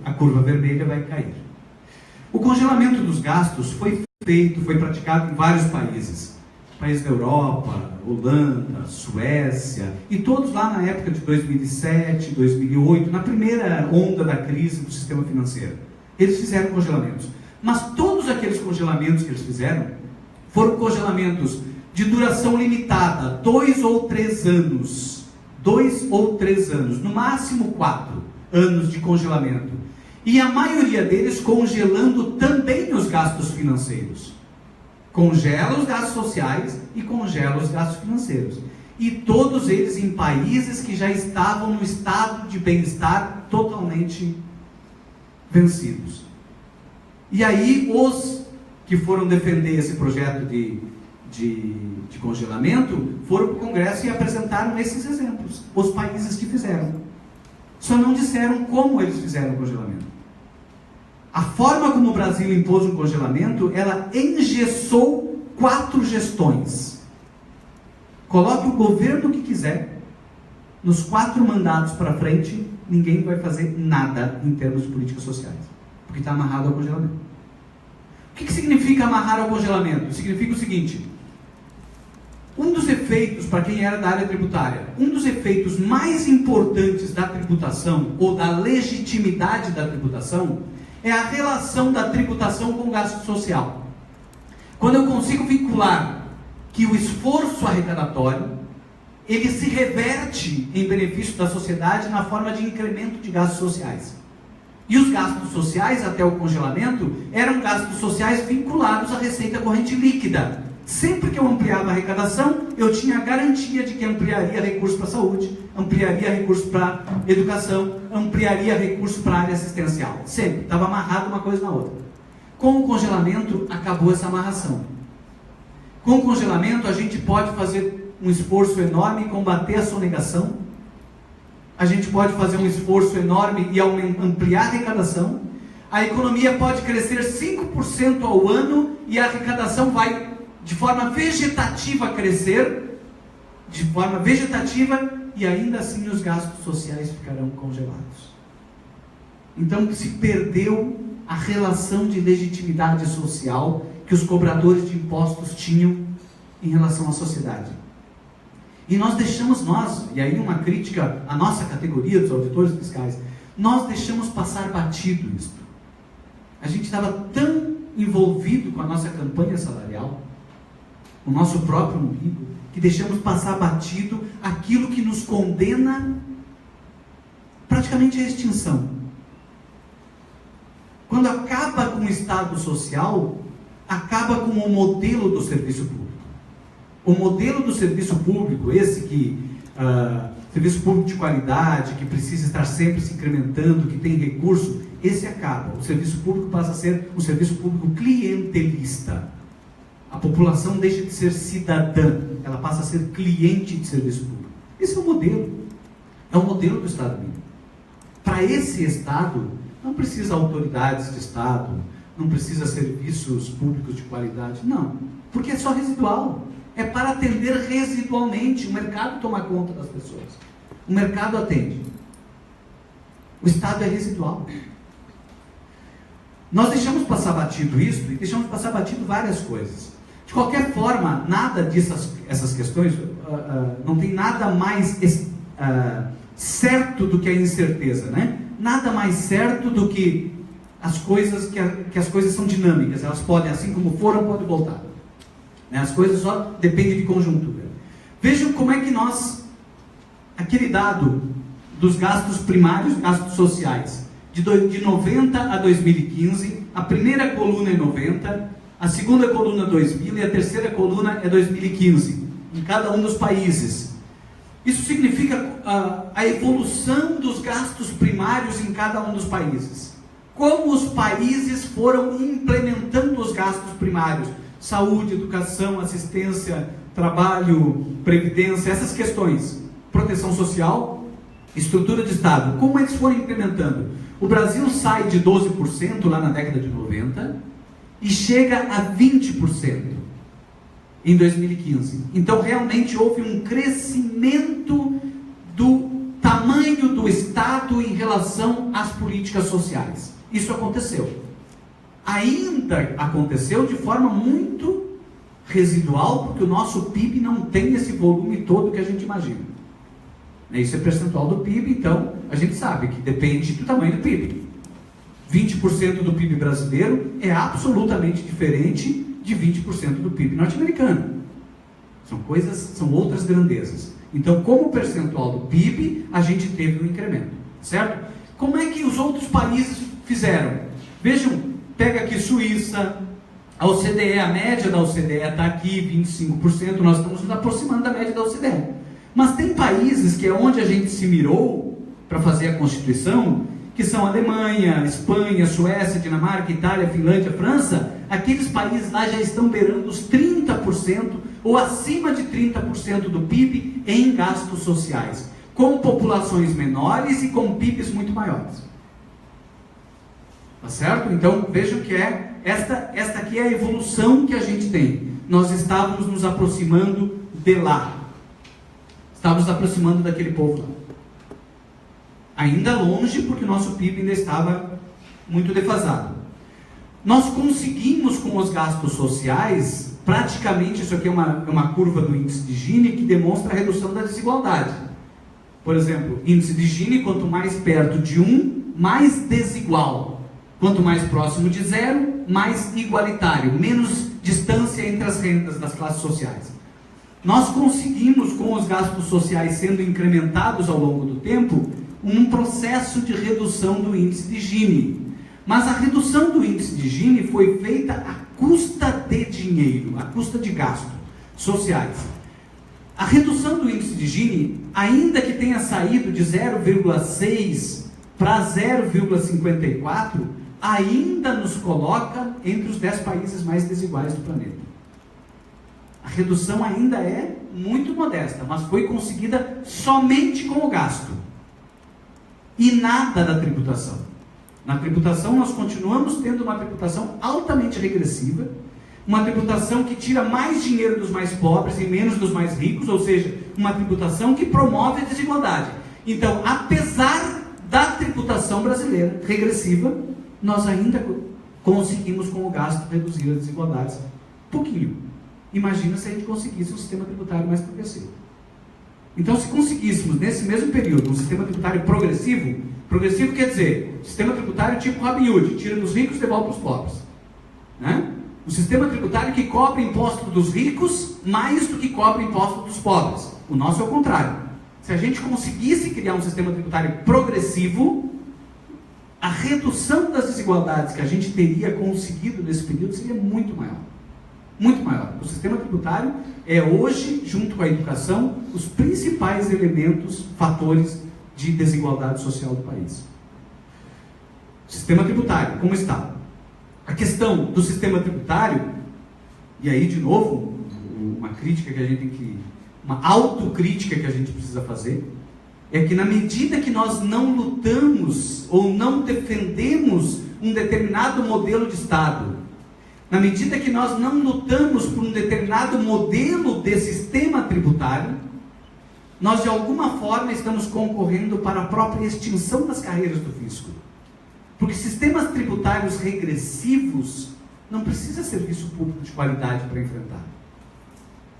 A curva vermelha vai cair. O congelamento dos gastos foi praticado em vários países. Países da Europa, Holanda, Suécia, e todos lá na época de 2007, 2008, na primeira onda da crise do sistema financeiro. Eles fizeram congelamentos. Mas todos aqueles congelamentos que eles fizeram foram congelamentos de duração limitada, 2 ou 3 anos. 2 ou 3 anos, no máximo 4 anos de congelamento. E a maioria deles congelando também os gastos financeiros. Congela os gastos sociais e congela os gastos financeiros. E todos eles em países que já estavam no estado de bem-estar totalmente vencidos. E aí os que foram defender esse projeto de congelamento foram para o Congresso e apresentaram esses exemplos, os países que fizeram. Só não disseram como eles fizeram o congelamento. A forma como o Brasil impôs um congelamento, ela engessou 4 gestões. Coloque o governo que quiser, nos 4 mandatos para frente, ninguém vai fazer nada em termos de políticas sociais, porque está amarrado ao congelamento. O que significa amarrar ao congelamento? Significa o seguinte: um dos efeitos, para quem era da área tributária, um dos efeitos mais importantes da tributação, ou da legitimidade da tributação, é a relação da tributação com o gasto social. Quando eu consigo vincular que o esforço arrecadatório, ele se reverte em benefício da sociedade na forma de incremento de gastos sociais. E os gastos sociais, até o congelamento, eram gastos sociais vinculados à receita corrente líquida. Sempre que eu ampliava a arrecadação, eu tinha a garantia de que ampliaria recursos para a saúde, ampliaria recursos para a educação, ampliaria recursos para a área assistencial. Sempre. Estava amarrado uma coisa na outra. Com o congelamento, acabou essa amarração. Com o congelamento, a gente pode fazer um esforço enorme e combater a sonegação. A gente pode fazer um esforço enorme e ampliar a arrecadação. A economia pode crescer 5% ao ano e a arrecadação vai, de forma vegetativa, crescer, de forma vegetativa, e ainda assim os gastos sociais ficarão congelados. Então se perdeu a relação de legitimidade social que os cobradores de impostos tinham em relação à sociedade. E nós deixamos, e aí uma crítica à nossa categoria dos auditores fiscais, nós deixamos passar batido isso. A gente estava tão envolvido com a nossa campanha salarial, o nosso próprio umbigo, que deixamos passar batido aquilo que nos condena praticamente à extinção. Quando acaba com o Estado social, acaba com o modelo do serviço público. O modelo do serviço público, esse que, serviço público de qualidade, que precisa estar sempre se incrementando, que tem recurso, esse acaba. O serviço público passa a ser um serviço público clientelista. A população deixa de ser cidadã, ela passa a ser cliente de serviço público. Esse é o modelo. É o modelo do Estado mínimo. Para esse Estado, não precisa autoridades de Estado, não precisa serviços públicos de qualidade, não. Porque é só residual. É para atender residualmente. O mercado toma conta das pessoas. O mercado atende. O Estado é residual. Nós deixamos passar batido isso e deixamos passar batido várias coisas. De qualquer forma, nada essas questões, não tem nada mais certo do que a incerteza, né? Nada mais certo do que as coisas, que as coisas são dinâmicas, elas podem, assim como foram, podem voltar. né? As coisas só dependem de conjuntura. Vejam como é que aquele dado dos gastos primários, gastos sociais, de 90 a 2015, a primeira coluna é 90, a segunda coluna 2000 e a terceira coluna é 2015, em cada um dos países. Isso significa a evolução dos gastos primários em cada um dos países. Como os países foram implementando os gastos primários, saúde, educação, assistência, trabalho, previdência, essas questões, proteção social, estrutura de Estado, como eles foram implementando. O Brasil sai de 12% lá na década de 90 e chega a 20% em 2015. Então realmente houve um crescimento do tamanho do Estado em relação às políticas sociais. Isso aconteceu. Ainda aconteceu de forma muito residual, porque o nosso PIB não tem esse volume todo que a gente imagina. Isso é percentual do PIB, então a gente sabe que depende do tamanho do PIB. 20% do PIB brasileiro é absolutamente diferente de 20% do PIB norte-americano. São outras grandezas. Então, como percentual do PIB, a gente teve um incremento, certo? Como é que os outros países fizeram? Vejam, pega aqui Suíça, a OCDE, a média da OCDE está aqui, 25%, nós estamos nos aproximando da média da OCDE. Mas tem países que é onde a gente se mirou para fazer a Constituição, que são Alemanha, Espanha, Suécia, Dinamarca, Itália, Finlândia, França. Aqueles países lá já estão beirando os 30% ou acima de 30% do PIB em gastos sociais, com populações menores e com PIBs muito maiores. Tá certo? Então vejam que esta aqui é a evolução que a gente tem. Nós estávamos nos aproximando de lá. Estávamos nos aproximando daquele povo lá. Ainda longe, porque o nosso PIB ainda estava muito defasado. Nós conseguimos, com os gastos sociais, praticamente, isso aqui é uma curva do índice de Gini, que demonstra a redução da desigualdade. Por exemplo, índice de Gini, quanto mais perto de 1, mais desigual. Quanto mais próximo de 0, mais igualitário, menos distância entre as rendas das classes sociais. Nós conseguimos, com os gastos sociais sendo incrementados ao longo do tempo, um processo de redução do índice de Gini. Mas a redução do índice de Gini foi feita à custa de dinheiro, à custa de gastos sociais. A redução do índice de Gini, ainda que tenha saído de 0,6 para 0,54, ainda nos coloca entre os 10 países mais desiguais do planeta. A redução ainda é muito modesta, mas foi conseguida somente com o gasto. E nada da tributação. Na tributação nós continuamos tendo uma tributação altamente regressiva, uma tributação que tira mais dinheiro dos mais pobres e menos dos mais ricos, ou seja, uma tributação que promove a desigualdade. Então, apesar da tributação brasileira regressiva, nós ainda conseguimos com o gasto reduzir as desigualdades pouquinho. Imagina se a gente conseguisse um sistema tributário mais progressivo. Então, se conseguíssemos, nesse mesmo período, um sistema tributário progressivo quer dizer, sistema tributário tipo Robin Hood, tira dos ricos e devolve para os pobres. Né? Um sistema tributário que cobra imposto dos ricos mais do que cobra imposto dos pobres. O nosso é o contrário. Se a gente conseguisse criar um sistema tributário progressivo, a redução das desigualdades que a gente teria conseguido nesse período seria muito maior. Muito maior. O sistema tributário é hoje, junto com a educação, os principais elementos, fatores de desigualdade social do país. Sistema tributário, como está? A questão do sistema tributário, e aí de novo, uma crítica que a gente tem que, uma autocrítica que a gente precisa fazer, é que na medida que nós não lutamos ou não defendemos um determinado modelo de Estado, na medida que nós não lutamos por um determinado modelo de sistema tributário, nós de alguma forma estamos concorrendo para a própria extinção das carreiras do fisco. Porque sistemas tributários regressivos não precisa serviço público de qualidade para enfrentar.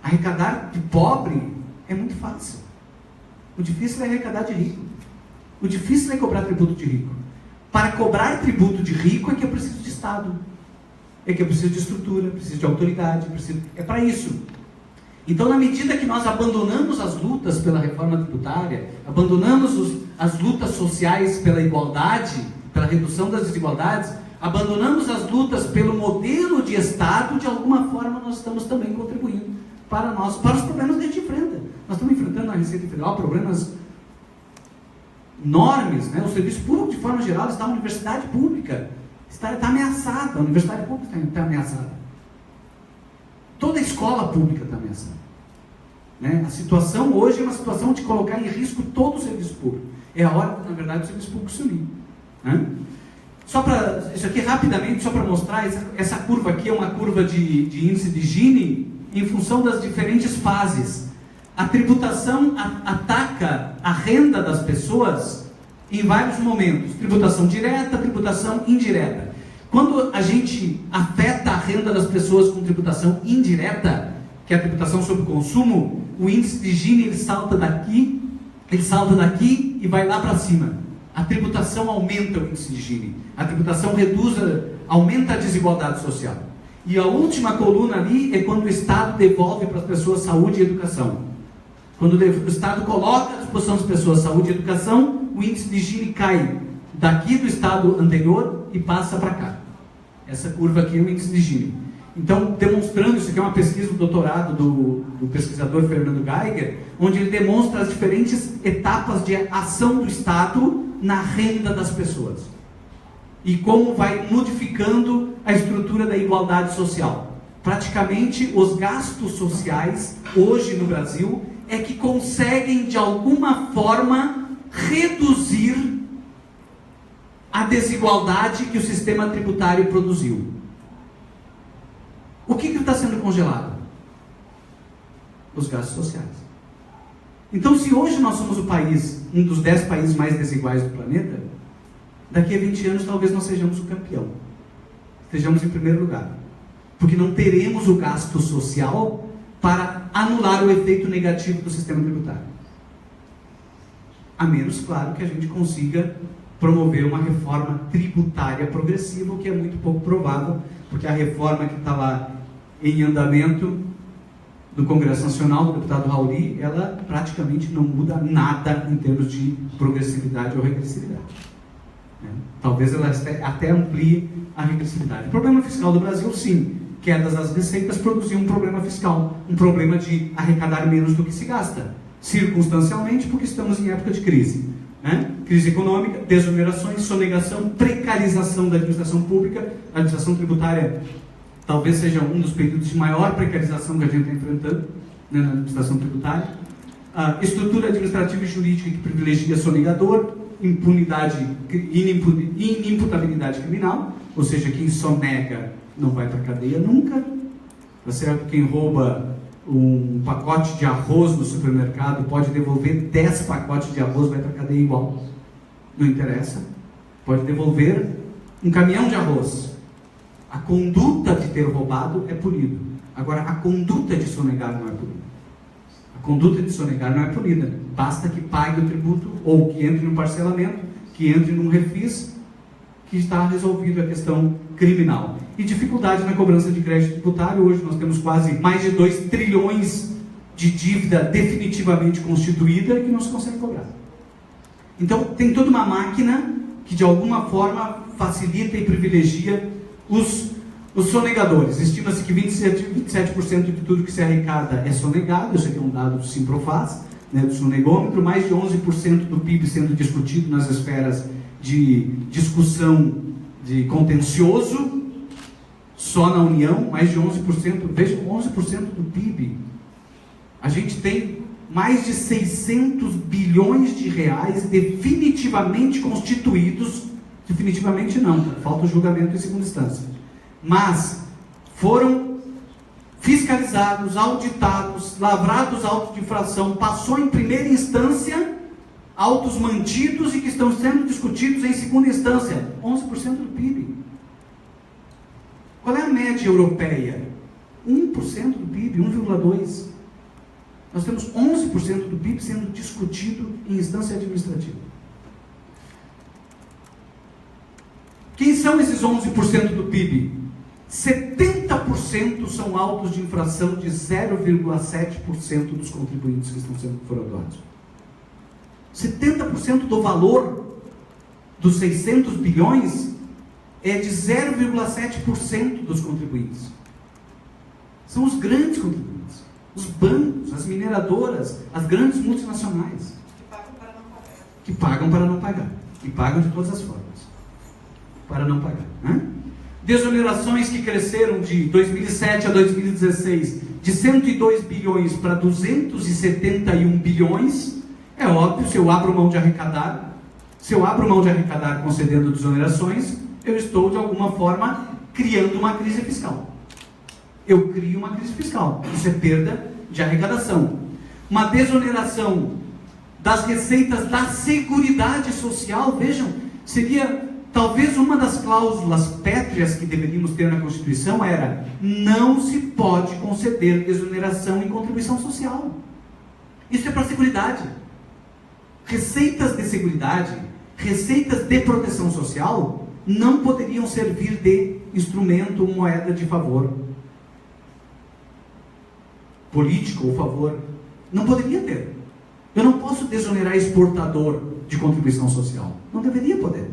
Arrecadar de pobre é muito fácil. O difícil é arrecadar de rico. O difícil é cobrar tributo de rico. Para cobrar tributo de rico é que eu preciso de Estado. É que eu preciso de estrutura, preciso de autoridade, é para isso. Então, na medida que nós abandonamos as lutas pela reforma tributária, abandonamos as lutas sociais pela igualdade, pela redução das desigualdades, abandonamos as lutas pelo modelo de Estado, de alguma forma nós estamos também contribuindo para os problemas que a gente enfrenta. Nós estamos enfrentando na Receita Federal problemas enormes, né? O serviço público, de forma geral, está a universidade pública, está ameaçada, a universidade pública está ameaçada. Toda a escola pública está ameaçada. Né? A situação hoje é uma situação de colocar em risco todo o serviço público. É a hora, na verdade, do serviço público se unir. Né? Isso aqui rapidamente, só para mostrar, essa curva aqui é uma curva de índice de Gini em função das diferentes fases. A tributação ataca a renda das pessoas em vários momentos. Tributação direta, tributação indireta. Quando a gente afeta a renda das pessoas com tributação indireta, que é a tributação sobre o consumo, o índice de Gini ele salta daqui e vai lá para cima. A tributação aumenta o índice de Gini. A tributação aumenta a desigualdade social. E a última coluna ali é quando o Estado devolve para as pessoas saúde e educação. Quando o Estado coloca à disposição das pessoas saúde e educação, o índice de Gini cai daqui do estado anterior e passa para cá. Essa curva aqui é o índice de Gini. Então, demonstrando, isso aqui é uma pesquisa do doutorado do pesquisador Fernando Geiger, onde ele demonstra as diferentes etapas de ação do Estado na renda das pessoas. E como vai modificando a estrutura da igualdade social. Praticamente, os gastos sociais, hoje no Brasil, é que conseguem, de alguma forma, reduzir a desigualdade que o sistema tributário produziu. O que está sendo congelado? Os gastos sociais. Então, se hoje nós somos um dos 10 países mais desiguais do planeta, daqui a 20 anos talvez nós sejamos o campeão. Estejamos em primeiro lugar. Porque não teremos o gasto social para anular o efeito negativo do sistema tributário. A menos, claro, que a gente consiga promover uma reforma tributária progressiva, o que é muito pouco provável, porque a reforma que está lá em andamento do Congresso Nacional, do deputado Rauli, ela praticamente não muda nada em termos de progressividade ou regressividade. Talvez ela até amplie a regressividade. O problema fiscal do Brasil, sim, quedas das receitas produziu um problema fiscal, um problema de arrecadar menos do que se gasta, circunstancialmente, porque estamos em época de crise. Crise econômica, desonerações, sonegação, precarização da administração pública. A administração tributária talvez seja um dos períodos de maior precarização que a gente está enfrentando, na administração tributária. A estrutura administrativa e jurídica que privilegia sonegador, inimputabilidade criminal, ou seja, quem sonega não vai para a cadeia nunca, tá certo? Quem rouba um pacote de arroz no supermercado pode devolver 10 pacotes de arroz, vai para a cadeia igual. Não interessa. Pode devolver um caminhão de arroz. A conduta de ter roubado é punido. Agora, a conduta de sonegar não é punida. A conduta de sonegar não é punida. Basta que pague o tributo ou que entre no parcelamento, que entre num refis, que está resolvida a questão criminal. E dificuldade na cobrança de crédito tributário. Hoje nós temos quase mais de 2 trilhões de dívida definitivamente constituída que não se consegue cobrar. Então, tem toda uma máquina que, de alguma forma, facilita e privilegia os sonegadores. Estima-se que 27% de tudo que se arrecada é sonegado. Isso aqui é um dado do Simprofaz, do sonegômetro. Mais de 11% do PIB sendo discutido nas esferas de discussão de contencioso. Só na União, mais de 11%. Vejam, 11% do PIB. A gente tem mais de 600 bilhões de reais definitivamente constituídos. Definitivamente não, falta o julgamento em segunda instância. Mas foram fiscalizados, auditados, lavrados autos de infração, passou em primeira instância, autos mantidos e que estão sendo discutidos em segunda instância. 11% do PIB. Qual é a média europeia? 1% do PIB, 1,2%. Nós temos 11% do PIB sendo discutido em instância administrativa. Quem são esses 11% do PIB? 70% são autos de infração de 0,7% dos contribuintes que estão sendo fraudados. 70% do valor dos 600 bilhões é de 0,7% dos contribuintes. São os grandes contribuintes, os bancos, as mineradoras, as grandes multinacionais. Que pagam para não pagar. Que pagam de todas as formas. Para não pagar. Né? Desonerações que cresceram de 2007 a 2016 de 102 bilhões para 271 bilhões. É óbvio, se eu abro mão de arrecadar concedendo desonerações, eu estou de alguma forma criando uma crise fiscal. Eu crio uma crise fiscal. Isso é perda de arrecadação. Uma desoneração das receitas da Seguridade Social, vejam, seria talvez uma das cláusulas pétreas que deveríamos ter na Constituição era: não se pode conceder desoneração em contribuição social. Isso é para a Seguridade. Receitas de Seguridade, receitas de proteção social não poderiam servir de instrumento ou moeda de favor político ou favor. Não poderia ter. Eu não posso desonerar exportador de contribuição social. Não deveria poder.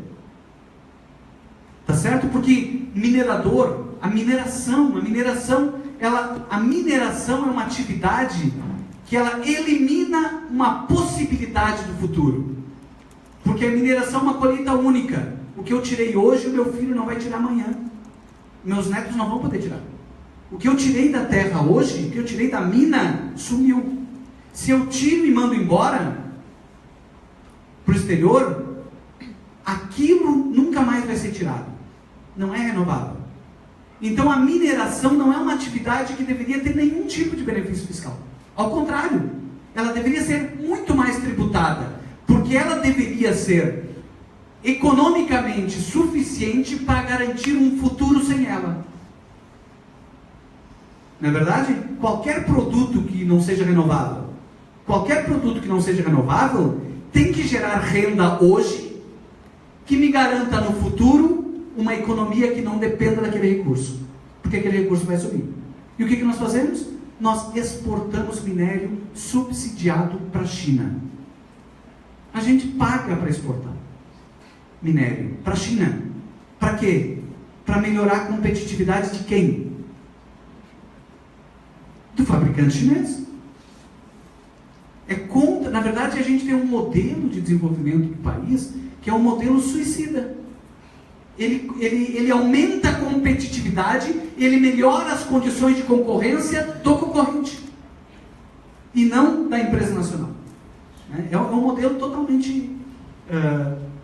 Tá certo? Porque minerador, a mineração é uma atividade que ela elimina uma possibilidade do futuro. Porque a mineração é uma colheita única. O que eu tirei hoje, o meu filho não vai tirar amanhã. Meus netos não vão poder tirar. O que eu tirei da terra hoje, o que eu tirei da mina, sumiu. Se eu tiro e mando embora para o exterior, aquilo nunca mais vai ser tirado. Não é renovável. Então a mineração não é uma atividade que deveria ter nenhum tipo de benefício fiscal. Ao contrário, ela deveria ser muito mais tributada, porque ela deveria ser economicamente suficiente para garantir um futuro sem ela. Não é verdade? Qualquer produto que não seja renovável, tem que gerar renda hoje, que me garanta no futuro uma economia que não dependa daquele recurso, porque aquele recurso vai subir. E o que nós fazemos? Nós exportamos minério subsidiado para a China. A gente paga para exportar minério para a China. Para quê? Para melhorar a competitividade de quem? Do fabricante chinês. Na verdade, a gente tem um modelo de desenvolvimento do país que é um modelo suicida. Ele aumenta a competitividade, ele melhora as condições de concorrência do concorrente e não da empresa nacional. É um modelo totalmente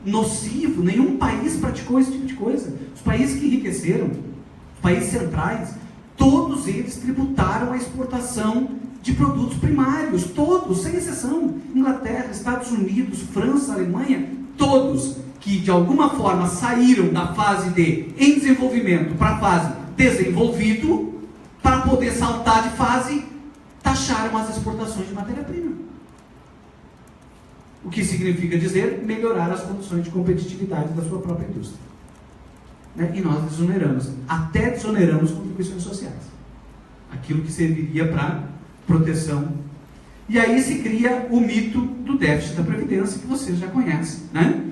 nocivo. Nenhum país praticou esse tipo de coisa. Os países que enriqueceram, os países centrais, todos eles tributaram a exportação de produtos primários, todos, sem exceção. Inglaterra, Estados Unidos, França, Alemanha, todos que de alguma forma saíram da fase de em desenvolvimento para a fase desenvolvido, para poder saltar de fase, taxaram as exportações de matéria-prima. O que significa dizer melhorar as condições de competitividade da sua própria indústria. E nós desoneramos, até desoneramos contribuições sociais. Aquilo que serviria para proteção. E aí se cria o mito do déficit da Previdência, que vocês já conhecem, né?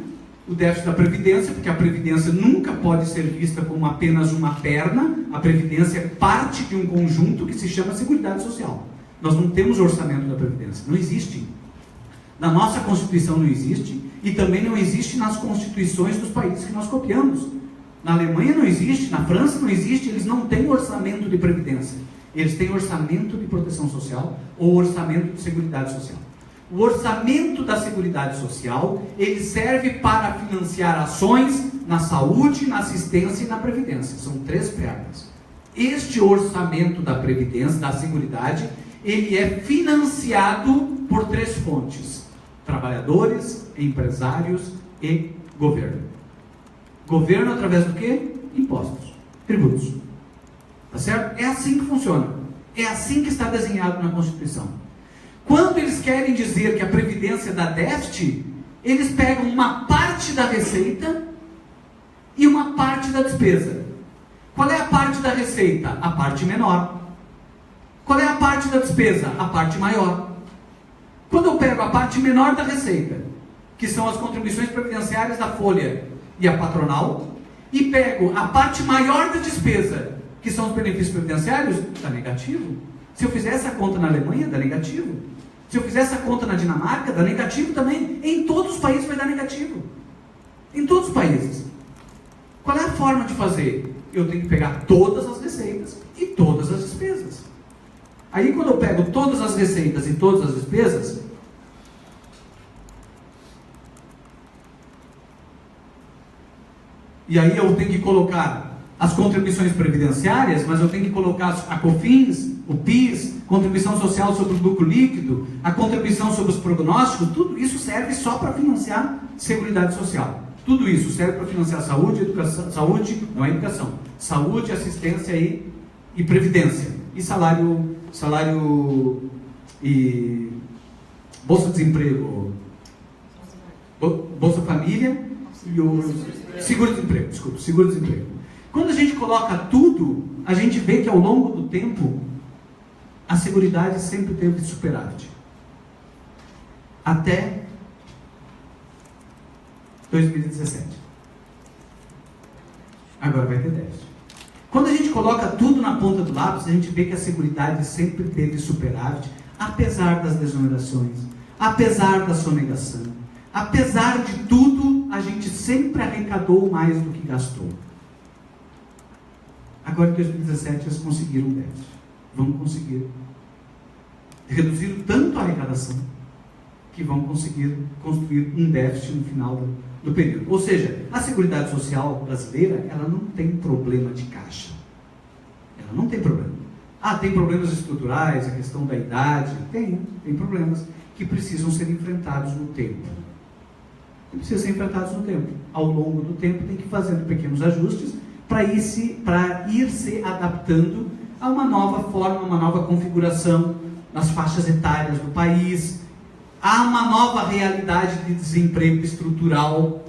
O déficit da Previdência, porque a Previdência nunca pode ser vista como apenas uma perna. A Previdência é parte de um conjunto que se chama Seguridade Social. Nós não temos orçamento da Previdência, não existe. Na nossa Constituição não existe, e também não existe nas constituições dos países que nós copiamos. Na Alemanha não existe, na França não existe, eles não têm orçamento de Previdência. Eles têm orçamento de proteção social ou orçamento de seguridade social. O orçamento da seguridade social, ele serve para financiar ações na saúde, na assistência e na previdência. São 3 pernas. Este orçamento da previdência, da seguridade, ele é financiado por 3 fontes: trabalhadores, empresários e governo. Governo através do quê? Impostos, tributos. Tá certo? É assim que funciona. É assim que está desenhado na Constituição. Quando eles querem dizer que a Previdência dá déficit, eles pegam uma parte da receita e uma parte da despesa. Qual é a parte da receita? A parte menor. Qual é a parte da despesa? A parte maior. Quando eu pego a parte menor da receita, que são as contribuições previdenciárias da folha e a patronal, e pego a parte maior da despesa, que são os benefícios previdenciários, dá negativo. Se eu fizer essa conta na Alemanha, dá negativo. Se eu fizer essa conta na Dinamarca, dá negativo também. Em todos os países vai dar negativo. Em todos os países. Qual é a forma de fazer? Eu tenho que pegar todas as receitas e todas as despesas. Aí quando eu pego todas as receitas e todas as despesas, e aí eu tenho que colocar as contribuições previdenciárias, mas eu tenho que colocar a COFINS, o PIS, contribuição social sobre o lucro líquido, a contribuição sobre os prognósticos, tudo isso serve só para financiar Seguridade Social. Tudo isso serve para financiar saúde, educação, saúde, não é educação, saúde, assistência e previdência. E salário e Bolsa-Desemprego, Bolsa Família e o Seguro-Desemprego, desculpa, Seguro-Desemprego. Quando a gente coloca tudo, a gente vê que ao longo do tempo, a Seguridade sempre teve superávit. Até 2017. Agora vai ter déficit. Quando a gente coloca tudo na ponta do lápis, a gente vê que a Seguridade sempre teve superávit, apesar das desonerações, apesar da sonegação, apesar de tudo, a gente sempre arrecadou mais do que gastou. Agora em 2017 eles conseguiram um déficit. Vão conseguir. Reduziram tanto a arrecadação que vão conseguir construir um déficit no final do período. Ou seja, a Seguridade Social brasileira, ela não tem problema de caixa. Ela não tem problema. Tem problemas estruturais, a questão da idade, tem problemas que precisam ser enfrentados no tempo. Precisam ser enfrentados no tempo. Ao longo do tempo tem que ir fazendo pequenos ajustes para ir se adaptando a uma nova forma, uma nova configuração nas faixas etárias do país. Há uma nova realidade de desemprego estrutural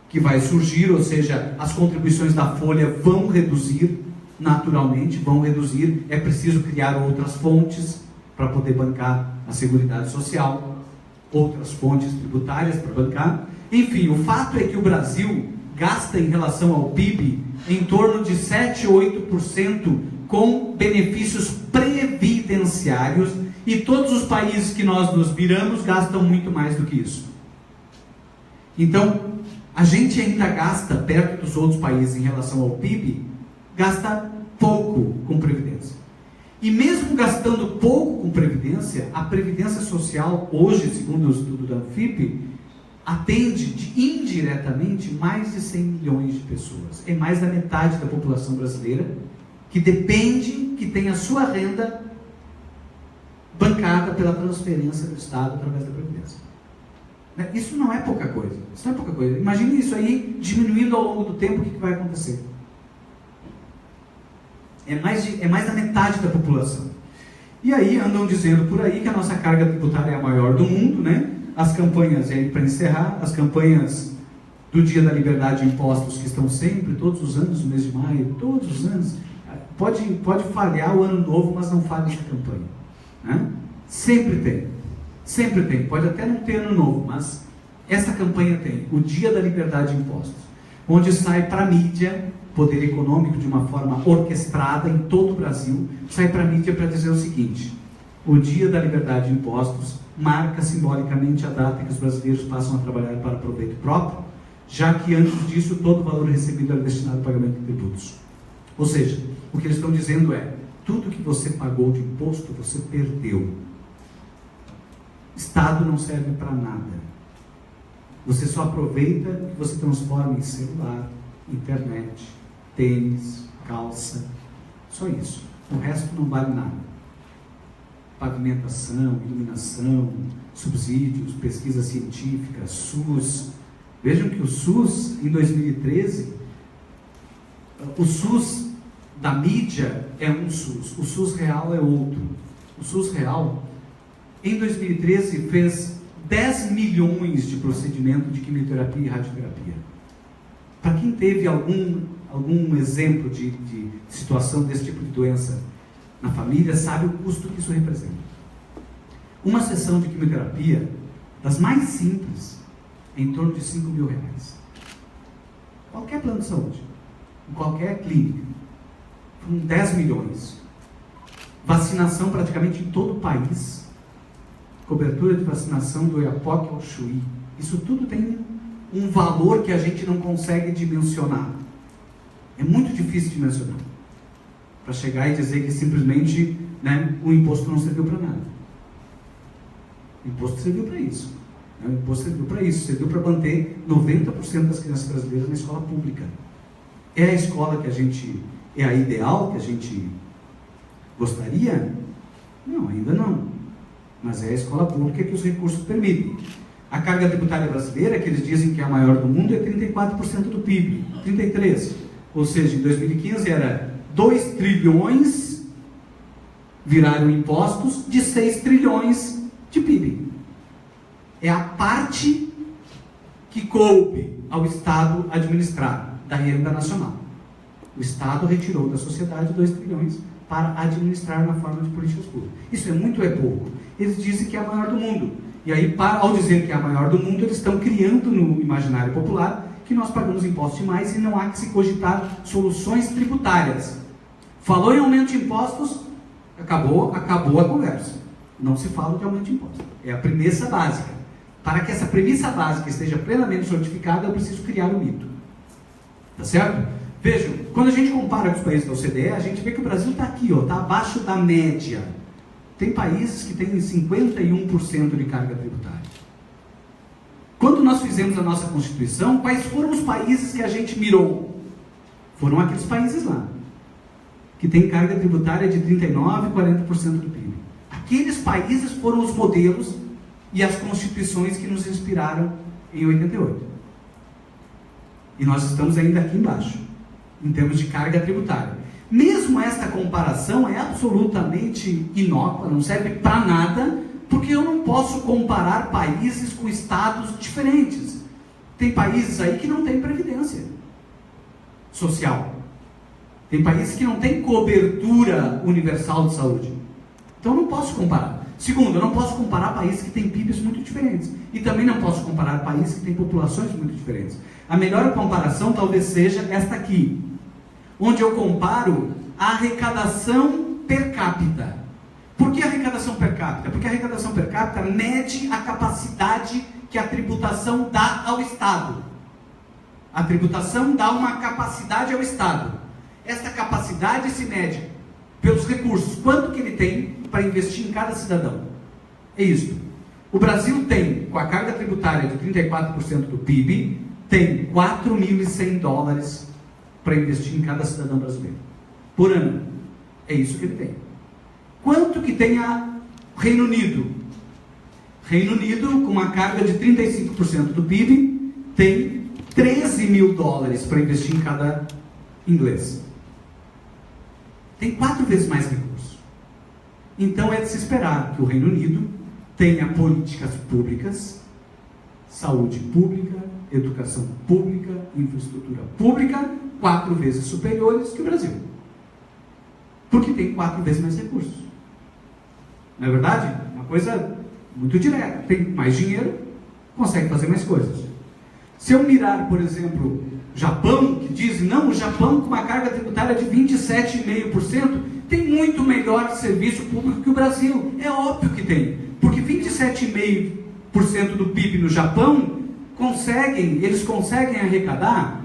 que vai surgir, ou seja, as contribuições da folha vão reduzir, naturalmente, vão reduzir. É preciso criar outras fontes para poder bancar a Seguridade Social, outras fontes tributárias para bancar. Enfim, o fato é que o Brasil gasta em relação ao PIB em torno de 7 ou 8% com benefícios previdenciários, e todos os países que nós nos miramos gastam muito mais do que isso. Então, a gente ainda gasta, perto dos outros países em relação ao PIB, gasta pouco com previdência. E mesmo gastando pouco com previdência, a Previdência Social, hoje, segundo o estudo da Anfip, atende indiretamente mais de 100 milhões de pessoas. É mais da metade da população brasileira que depende, que tem a sua renda bancada pela transferência do Estado através da Previdência. Isso não é pouca coisa. Isso não é pouca coisa. Imagine isso aí diminuindo ao longo do tempo, o que vai acontecer? É mais da metade da população. E aí andam dizendo por aí que a nossa carga tributária é a maior do mundo, né? As campanhas, para encerrar, as campanhas do Dia da Liberdade de Impostos, que estão sempre, todos os anos, no mês de maio, todos os anos, pode falhar o ano novo, mas não falha essa campanha. Né? Sempre tem, pode até não ter ano novo, mas essa campanha tem, o Dia da Liberdade de Impostos, onde sai para a mídia, poder econômico de uma forma orquestrada em todo o Brasil, sai para a mídia para dizer o seguinte: o Dia da Liberdade de Impostos marca simbolicamente a data que os brasileiros passam a trabalhar para proveito próprio, já que antes disso todo o valor recebido era destinado ao pagamento de tributos. Ou seja, o que eles estão dizendo é: tudo que você pagou de imposto, você perdeu. Estado não serve para nada. Você só aproveita o que você transforma em celular, internet, tênis, calça, só isso. O resto não vale nada. Pavimentação, iluminação, subsídios, pesquisa científica, SUS. Vejam que o SUS, em 2013, o SUS da mídia é um SUS, o SUS real é outro. O SUS real, em 2013, fez 10 milhões de procedimentos de quimioterapia e radioterapia. Para quem teve algum algum exemplo de situação desse tipo de doença na família, sabe o custo que isso representa. Uma sessão de quimioterapia, das mais simples, é em torno de R$5.000. Qualquer plano de saúde, em qualquer clínica, com 10 milhões. Vacinação praticamente em todo o país, cobertura de vacinação do Oiapoque ao Chuí. Isso tudo tem um valor que a gente não consegue dimensionar. É muito difícil de mencionar. Para chegar e dizer que simplesmente, né, o imposto não serviu para nada. O imposto serviu para isso. O imposto serviu para isso. Serviu para manter 90% das crianças brasileiras na escola pública. É a escola que a gente... É a ideal que a gente gostaria? Não, ainda não. Mas é a escola pública que os recursos permitem. A carga tributária brasileira, que eles dizem que é a maior do mundo, é 34% do PIB. 33%. Ou seja, em 2015 era 2 trilhões viraram impostos de 6 trilhões de PIB. É a parte que coube ao Estado administrar da renda nacional. O Estado retirou da sociedade 2 trilhões para administrar na forma de políticas públicas. Isso é muito ou é pouco? Eles dizem que é a maior do mundo. E aí, ao dizer que é a maior do mundo, eles estão criando no imaginário popular que nós pagamos impostos demais e não há que se cogitar soluções tributárias. Falou em aumento de impostos, acabou a conversa. Não se fala de aumento de impostos. É a premissa básica. Para que essa premissa básica esteja plenamente solidificada, eu preciso criar um mito. Tá certo? Vejam, quando a gente compara com os países da OCDE, a gente vê que o Brasil está aqui, está abaixo da média. Tem países que têm 51% de carga tributária. Quando nós fizemos a nossa Constituição, quais foram os países que a gente mirou? Foram aqueles países lá, que têm carga tributária de 39% e 40% do PIB. Aqueles países foram os modelos e as constituições que nos inspiraram em 88. E nós estamos ainda aqui embaixo, em termos de carga tributária. Mesmo esta comparação é absolutamente inócua, não serve para nada, porque eu não posso comparar países com estados diferentes. Tem países aí que não têm previdência social. Tem países que não têm cobertura universal de saúde. Então eu não posso comparar. Segundo, eu não posso comparar países que têm PIBs muito diferentes. E também não posso comparar países que têm populações muito diferentes. A melhor comparação talvez seja esta aqui, onde eu comparo a arrecadação per capita. Por que a arrecadação per capita? Porque a arrecadação per capita mede a capacidade que a tributação dá ao Estado. A tributação dá uma capacidade ao Estado. Esta capacidade se mede pelos recursos. Quanto que ele tem para investir em cada cidadão? É isso. O Brasil tem, com a carga tributária de 34% do PIB, tem $4.100 para investir em cada cidadão brasileiro. Por ano. É isso que ele tem. Quanto que tem a Reino Unido? Reino Unido, com uma carga de 35% do PIB, tem $13.000 para investir em cada inglês. Tem 4 vezes mais recursos. Então é de se esperar que o Reino Unido tenha políticas públicas, saúde pública, educação pública, infraestrutura pública, 4 vezes superiores que o Brasil. Porque tem 4 vezes mais recursos. Não é verdade? Uma coisa muito direta. Tem mais dinheiro, consegue fazer mais coisas. Se eu mirar, por exemplo, Japão, que diz, não, o Japão com uma carga tributária de 27,5%, tem muito melhor serviço público que o Brasil. É óbvio que tem. Porque 27,5% do PIB no Japão, eles conseguem arrecadar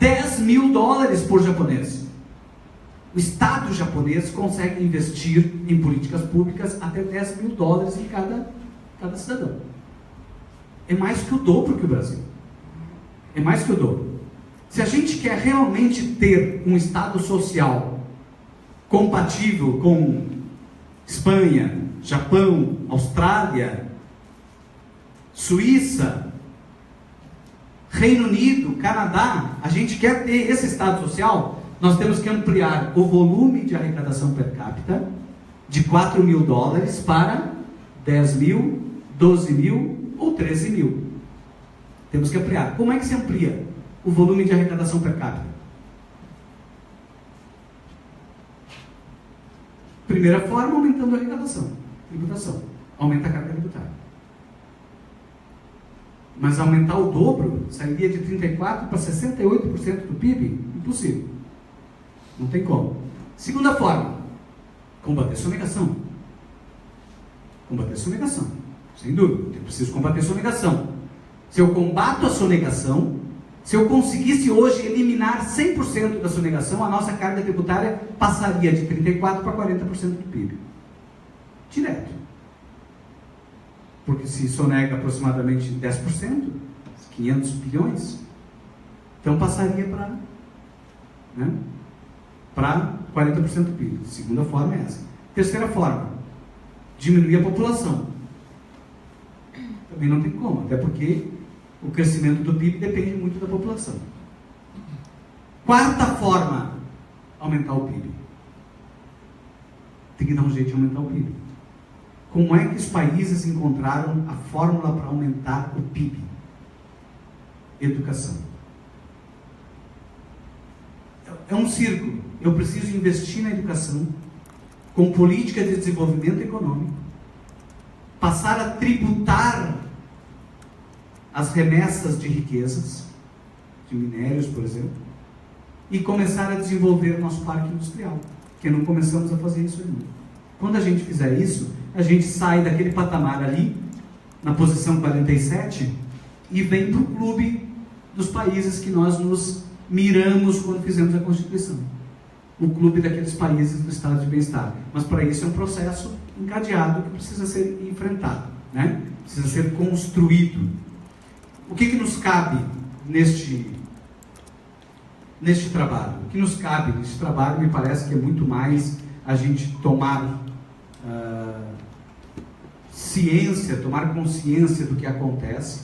$10.000 por japonês. O Estado japonês consegue investir em políticas públicas até $10.000 em cada cidadão. É mais que o dobro que o Brasil. É mais que o dobro. Se a gente quer realmente ter um Estado social compatível com Espanha, Japão, Austrália, Suíça, Reino Unido, Canadá, a gente quer ter esse Estado social, nós temos que ampliar o volume de arrecadação per capita de $4.000 para 10.000, 12.000 ou 13.000. Temos que ampliar. Como é que se amplia o volume de arrecadação per capita? Primeira forma, aumentando a arrecadação, tributação. Aumenta a carga tributária. Mas aumentar o dobro, sairia de 34% para 68% do PIB? Impossível. Não tem como. Segunda forma, combater a sonegação. Combater a sonegação. Sem dúvida, eu preciso combater a sonegação. Se eu combato a sonegação, se eu conseguisse hoje eliminar 100% da sonegação, a nossa carga tributária passaria de 34% para 40% do PIB. Direto. Porque se sonega aproximadamente 10%, 500 bilhões, então passaria para, né, para 40% do PIB. Segunda forma é essa. Terceira forma, diminuir a população. Também não tem como, até porque o crescimento do PIB depende muito da população. Quarta forma, aumentar o PIB. Tem que dar um jeito de aumentar o PIB. Como é que os países encontraram a fórmula para aumentar o PIB? Educação. É um círculo. Eu preciso investir na educação com política de desenvolvimento econômico, passar a tributar as remessas de riquezas, de minérios, por exemplo, e começar a desenvolver o nosso parque industrial, que não começamos a fazer isso ainda. Quando a gente fizer isso, a gente sai daquele patamar ali, na posição 47, e vem para o clube dos países que nós nos miramos quando fizemos a Constituição. O clube daqueles países do estado de bem-estar. Mas para isso é um processo encadeado que precisa ser enfrentado, né? Precisa ser construído. O que nos cabe neste trabalho? O que nos cabe neste trabalho me parece que é muito mais a gente tomar ciência, tomar consciência do que acontece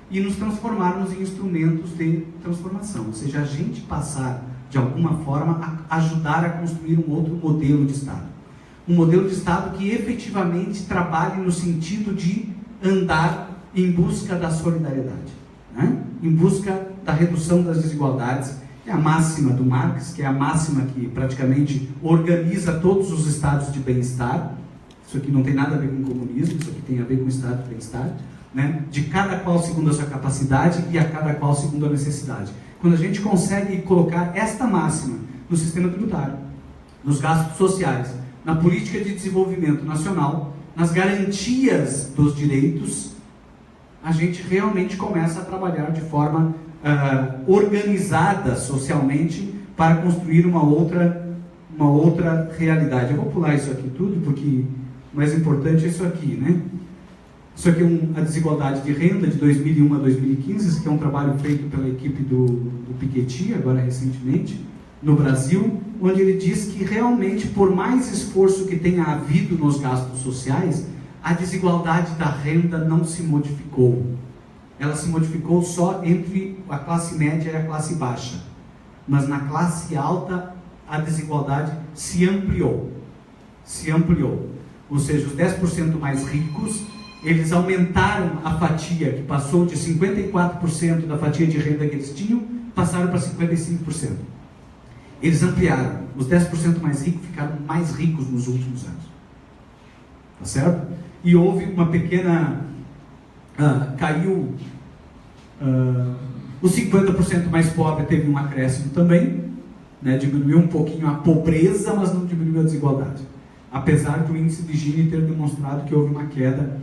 e nos transformarmos em instrumentos de transformação. Ou seja, a gente passar, de alguma forma, a ajudar a construir um outro modelo de Estado. Um modelo de Estado que efetivamente trabalhe no sentido de andar em busca da solidariedade, né? Em busca da redução das desigualdades. É a máxima do Marx, que é a máxima que praticamente organiza todos os estados de bem-estar. Isso aqui não tem nada a ver com comunismo, isso aqui tem a ver com o estado de bem-estar, né? De cada qual segundo a sua capacidade e a cada qual segundo a necessidade. Quando a gente consegue colocar esta máxima no sistema tributário, nos gastos sociais, na política de desenvolvimento nacional, nas garantias dos direitos, a gente realmente começa a trabalhar de forma organizada socialmente para construir uma outra realidade. Eu vou pular isso aqui tudo, porque o mais importante é isso aqui, né? Isso aqui é a desigualdade de renda de 2001 a 2015, isso aqui é um trabalho feito pela equipe do Piketty, agora recentemente, no Brasil, onde ele diz que realmente, por mais esforço que tenha havido nos gastos sociais, a desigualdade da renda não se modificou. Ela se modificou só entre a classe média e a classe baixa. Mas na classe alta, a desigualdade se ampliou. Se ampliou. Ou seja, os 10% mais ricos, eles aumentaram a fatia, que passou de 54% da fatia de renda que eles tinham, passaram para 55%. Eles ampliaram. Os 10% mais ricos ficaram mais ricos nos últimos anos. Tá certo? E houve uma pequena... caiu... os 50% mais pobres teve um acréscimo também, né? Diminuiu um pouquinho a pobreza, mas não diminuiu a desigualdade. Apesar do índice de Gini ter demonstrado que houve uma queda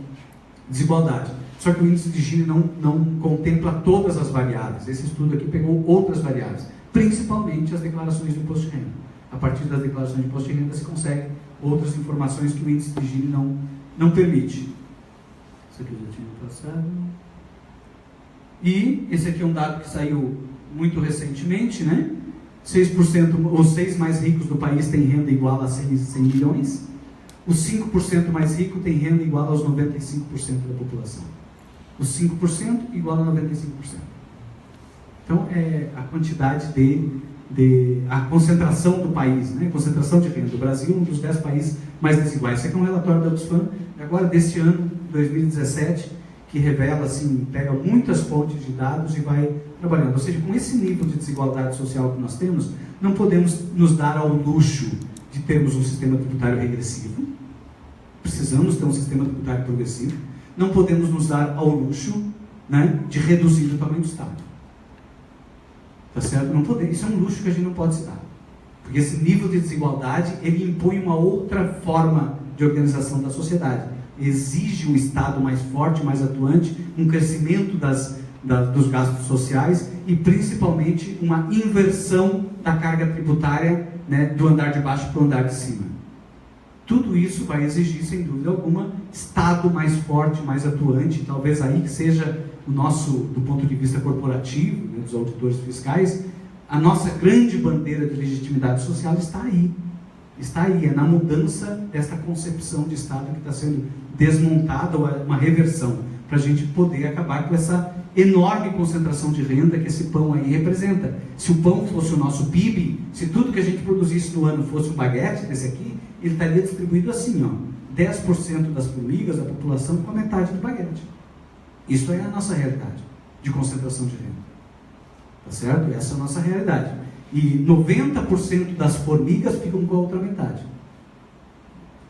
de desigualdade. Só que o índice de Gini não contempla todas as variáveis. Esse estudo aqui pegou outras variáveis, principalmente as declarações de imposto de renda. A partir das declarações de imposto de renda se consegue outras informações que o índice de Gini não permite. Isso aqui eu já tinha passado. E esse aqui é um dado que saiu muito recentemente, né? 6%, os 6 mais ricos do país têm renda igual a 100 milhões. Os 5% mais ricos têm renda igual aos 95% da população. Os 5% igual a 95%. Então, é a quantidade a concentração do país, né? Concentração de renda. O Brasil é um dos 10 países mais desiguais. Esse aqui é um relatório da Oxfam, agora deste ano, 2017, que revela, assim, pega muitas fontes de dados e vai trabalhando. Ou seja, com esse nível de desigualdade social que nós temos, não podemos nos dar ao luxo de termos um sistema tributário regressivo. Precisamos ter um sistema tributário progressivo. Não podemos nos dar ao luxo, né, de reduzir o tamanho do Estado. Tá certo? Não podemos. Isso é um luxo que a gente não pode se dar. Porque esse nível de desigualdade, ele impõe uma outra forma de organização da sociedade. Exige um Estado mais forte, mais atuante, um crescimento dos gastos sociais e, principalmente, uma inversão da carga tributária, né, do andar de baixo para o andar de cima. Tudo isso vai exigir, sem dúvida alguma, Estado mais forte, mais atuante, talvez aí que seja o nosso, do ponto de vista corporativo, né, dos auditores fiscais, a nossa grande bandeira de legitimidade social está aí. Está aí, é na mudança desta concepção de Estado que está sendo desmontada, ou uma reversão, para a gente poder acabar com essa enorme concentração de renda que esse pão aí representa. Se o pão fosse o nosso PIB, se tudo que a gente produzisse no ano fosse um baguete desse aqui, ele estaria distribuído assim, ó, 10% das formigas da população com a metade do baguete. Isso é a nossa realidade de concentração de renda. Tá certo? Essa é a nossa realidade. E 90% das formigas ficam com a outra metade.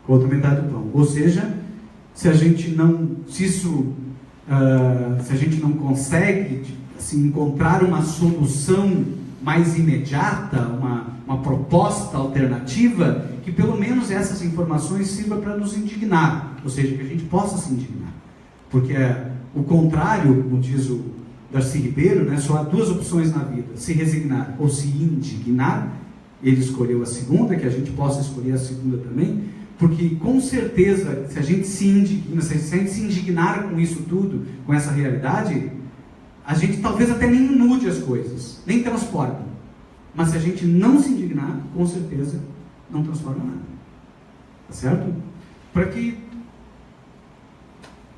Com a outra metade do pão. Ou seja, se a gente não consegue assim, encontrar uma solução mais imediata, uma proposta alternativa, que pelo menos essas informações sirvam para nos indignar, ou seja, que a gente possa se indignar. Porque o contrário, como diz o Darcy Ribeiro, né, só há duas opções na vida, se resignar ou se indignar. Ele escolheu a segunda, que a gente possa escolher a segunda também, porque com certeza, se a gente se indigna, se a gente se indignar com isso tudo, com essa realidade, a gente talvez até nem mude as coisas, nem transforme. Mas se a gente não se indignar, com certeza não transforma nada. Tá certo? Para que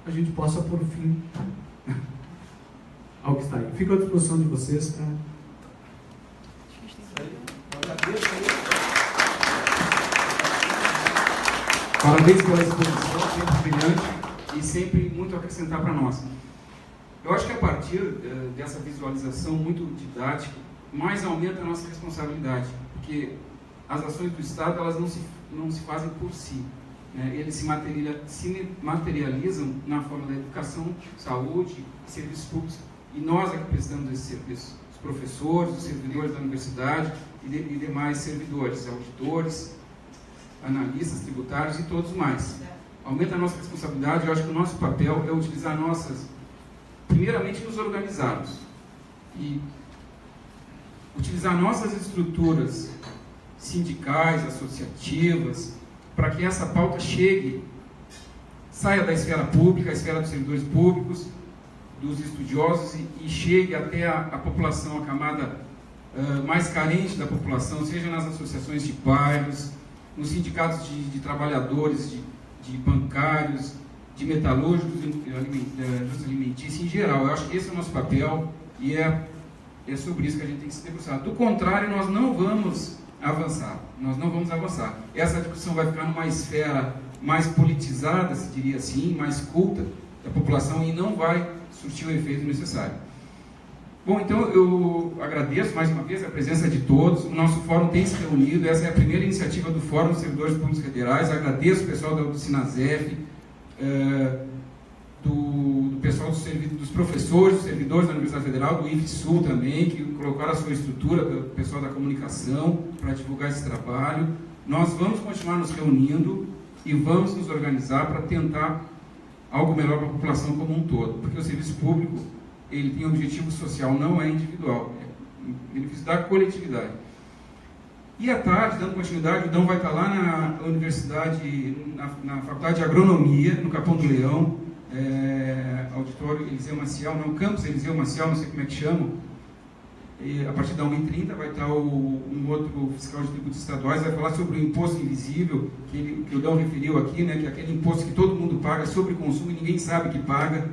a gente possa pôr fim ao que está aí. Fico à disposição de vocês, tá? Parabéns pela exposição, sempre brilhante e sempre muito a acrescentar para nós. Eu acho que a partir dessa visualização muito didática, mais aumenta a nossa responsabilidade, porque as ações do Estado, elas não se fazem por si, né? Eles se materializam na forma da educação, saúde, serviços públicos, e nós é que prestamos esse serviço, os professores, os servidores da universidade e demais servidores, auditores, analistas tributários e todos mais. Aumenta a nossa responsabilidade. Eu acho que o nosso papel é utilizar primeiramente nos organizarmos e utilizar nossas estruturas sindicais, associativas, para que essa pauta saia da esfera pública, a esfera dos servidores públicos, dos estudiosos e chegue até a população, a camada mais carente da população, seja nas associações de bairros, nos sindicatos de trabalhadores, de bancários, de metalúrgicos, indústria alimentícia em geral. Eu acho que esse é o nosso papel e é sobre isso que a gente tem que se debruçar. Do contrário, nós não vamos avançar. Essa discussão vai ficar numa esfera mais politizada, se diria assim, mais culta da população e não vai surtir o efeito necessário. Bom, então eu agradeço mais uma vez a presença de todos. O nosso fórum tem se reunido, essa é a primeira iniciativa do Fórum dos Servidores Públicos Federais. Agradeço o pessoal do Sinasef, do pessoal dos professores, dos servidores da Universidade Federal, do IFSU também, que colocaram a sua estrutura, do pessoal da comunicação, para divulgar esse trabalho. Nós vamos continuar nos reunindo e vamos nos organizar para tentar algo melhor para a população como um todo, porque o serviço público ele tem um objetivo social, não é individual, é em benefício da coletividade. E à tarde, dando continuidade, o Dão vai estar lá na universidade, na Faculdade de Agronomia, no Capão do Leão, auditório Eliseu Maciel, não, campus Eliseu Maciel, não sei como é que chama. E a partir da 1h30 vai estar um outro fiscal de tributos estaduais, vai falar sobre o imposto invisível, que o Dão referiu aqui, né, que é aquele imposto que todo mundo paga sobre consumo e ninguém sabe que paga.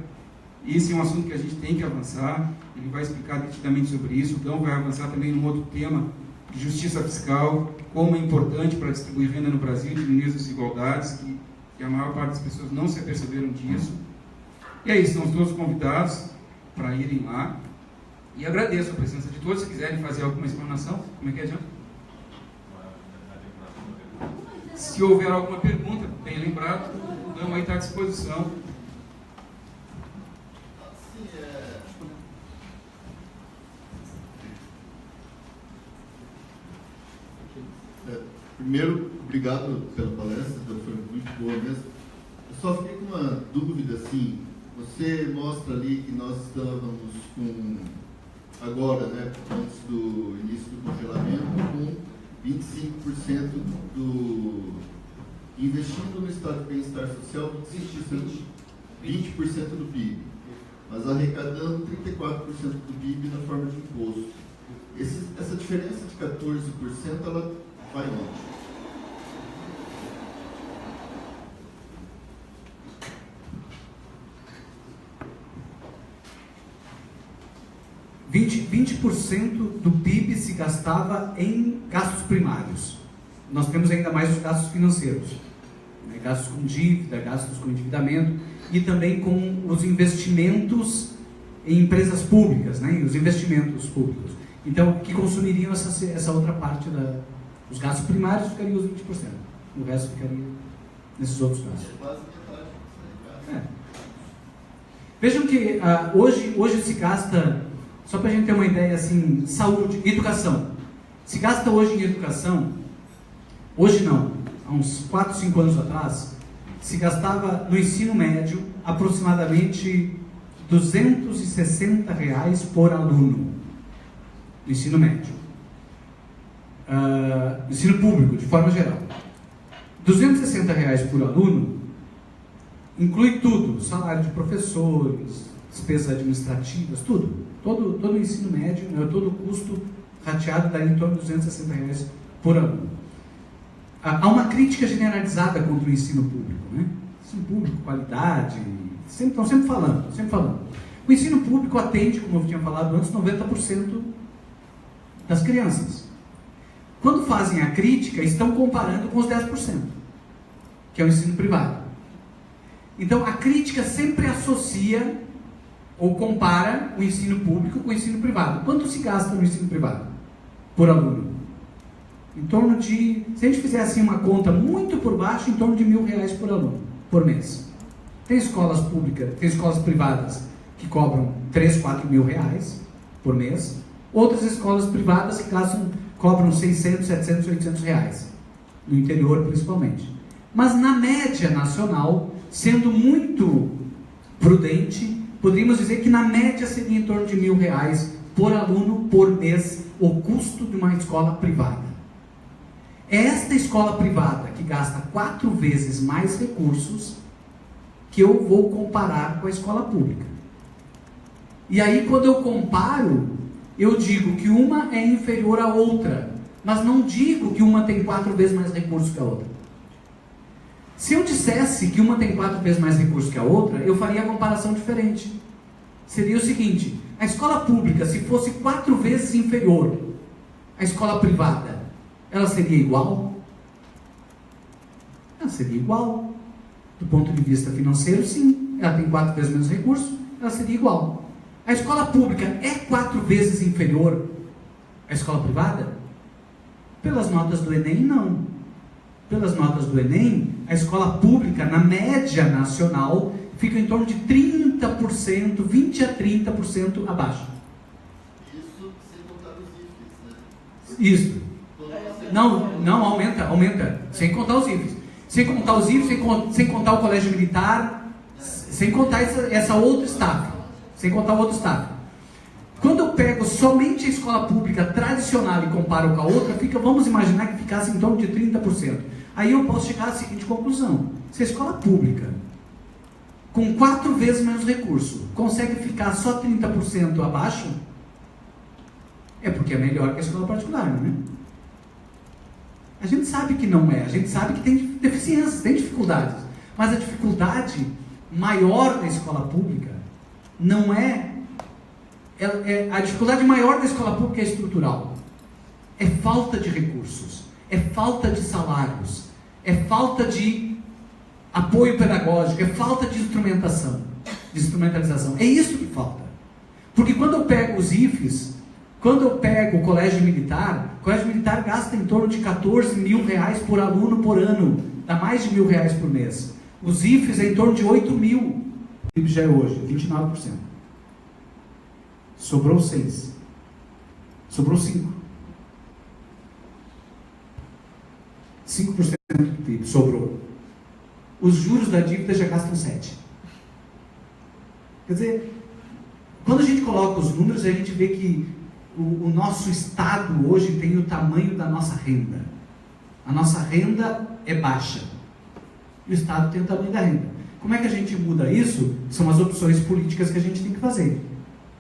Esse é um assunto que a gente tem que avançar. Ele vai explicar detidamente sobre isso. O Dão vai avançar também num outro tema de justiça fiscal, como é importante para distribuir renda no Brasil e diminuir as desigualdades, que a maior parte das pessoas não se aperceberam disso. E aí, estão todos convidados para irem lá. E agradeço a presença de todos. Se quiserem fazer alguma explanação, como é que adianta? Se houver alguma pergunta, bem lembrado, o Dama aí está à disposição. Primeiro, obrigado pela palestra, foi muito boa mesmo. Eu só fiquei com uma dúvida, assim, você mostra ali que nós estávamos com, agora, né, antes do início do congelamento, com 25% do, investindo no estado de bem-estar social, 20% do PIB, mas arrecadando 34% do PIB na forma de imposto. Essa diferença de 14%, ela vai onde? 20% do PIB se gastava em gastos primários. Nós temos ainda mais os gastos financeiros, né? Gastos com dívida, gastos com endividamento e também com os investimentos em empresas públicas, né? E os investimentos públicos. Então, que consumiriam essa outra parte os gastos primários ficariam os 20%. O resto ficaria nesses outros gastos. Vejam que hoje se gasta, só para a gente ter uma ideia assim, saúde, educação. Se gasta hoje em educação, hoje não, há uns 4, 5 anos atrás, se gastava no ensino médio aproximadamente R$260 por aluno. No ensino médio. Ensino público, de forma geral. R$260 por aluno inclui tudo, salário de professores, despesas administrativas, tudo. Todo o ensino médio, né, todo o custo rateado dá em torno de R$260 por aluno. Há uma crítica generalizada contra o ensino público, né? Ensino público, qualidade, estão sempre falando. O ensino público atende, como eu tinha falado antes, 90% das crianças. Quando fazem a crítica, estão comparando com os 10%, que é o ensino privado. Então, a crítica sempre associa ou compara o ensino público com o ensino privado. Quanto se gasta no ensino privado por aluno? Em torno de, se a gente fizer assim uma conta muito por baixo, em torno de R$1.000 por aluno, por mês. Tem escolas públicas, tem escolas privadas que cobram R$3, R$4.000 por mês. Outras escolas privadas que cobram R$600, R$700, R$800, no interior principalmente. Mas na média nacional, sendo muito prudente, poderíamos dizer que na média seria em torno de R$1.000 por aluno por mês o custo de uma escola privada. É esta escola privada que gasta 4 vezes mais recursos que eu vou comparar com a escola pública. E aí quando eu comparo, eu digo que uma é inferior à outra, mas não digo que uma tem 4 vezes mais recursos que a outra. Se eu dissesse que uma tem 4 vezes mais recursos que a outra, eu faria a comparação diferente. Seria o seguinte: a escola pública, se fosse 4 vezes inferior à escola privada, ela seria igual? Ela seria igual. Do ponto de vista financeiro, sim. Ela tem 4 vezes menos recursos, ela seria igual. A escola pública é 4 vezes inferior à escola privada? Pelas notas do Enem, não. Pelas notas do Enem, a escola pública, na média nacional, fica em torno de 30%, 20% a 30% abaixo. Isso sem contar os IFES, né? Isso. Não, aumenta. Sem contar os IFES. Sem contar os IFES, sem contar o colégio militar, sem contar essa outra staff. Sem contar o outro staff. Quando eu pego somente a escola pública tradicional e comparo com a outra, vamos imaginar que ficasse em torno de 30%. Aí eu posso chegar à seguinte conclusão: se a escola pública, com 4 vezes menos recurso, consegue ficar só 30% abaixo, é porque é melhor que a escola particular, não é? A gente sabe que não é, a gente sabe que tem deficiências, tem dificuldades, mas a dificuldade maior da escola pública não a dificuldade maior da escola pública é estrutural, é falta de recursos, é falta de salários, é falta de apoio pedagógico, é falta de instrumentação. de instrumentalização. É isso que falta. Porque quando eu pego os IFES, quando eu pego o colégio militar gasta em torno de 14 mil reais por aluno por ano, dá mais de R$1.000 por mês. Os IFES é em torno de 8 mil. O IFES já é hoje, 29%. Sobrou 6. Sobrou 5. 5% do PIB sobrou. Os juros da dívida já gastam 7. Quer dizer, quando a gente coloca os números, a gente vê que o nosso Estado hoje tem o tamanho da nossa renda. A nossa renda é baixa. E o Estado tem o tamanho da renda. Como é que a gente muda isso? São as opções políticas que a gente tem que fazer.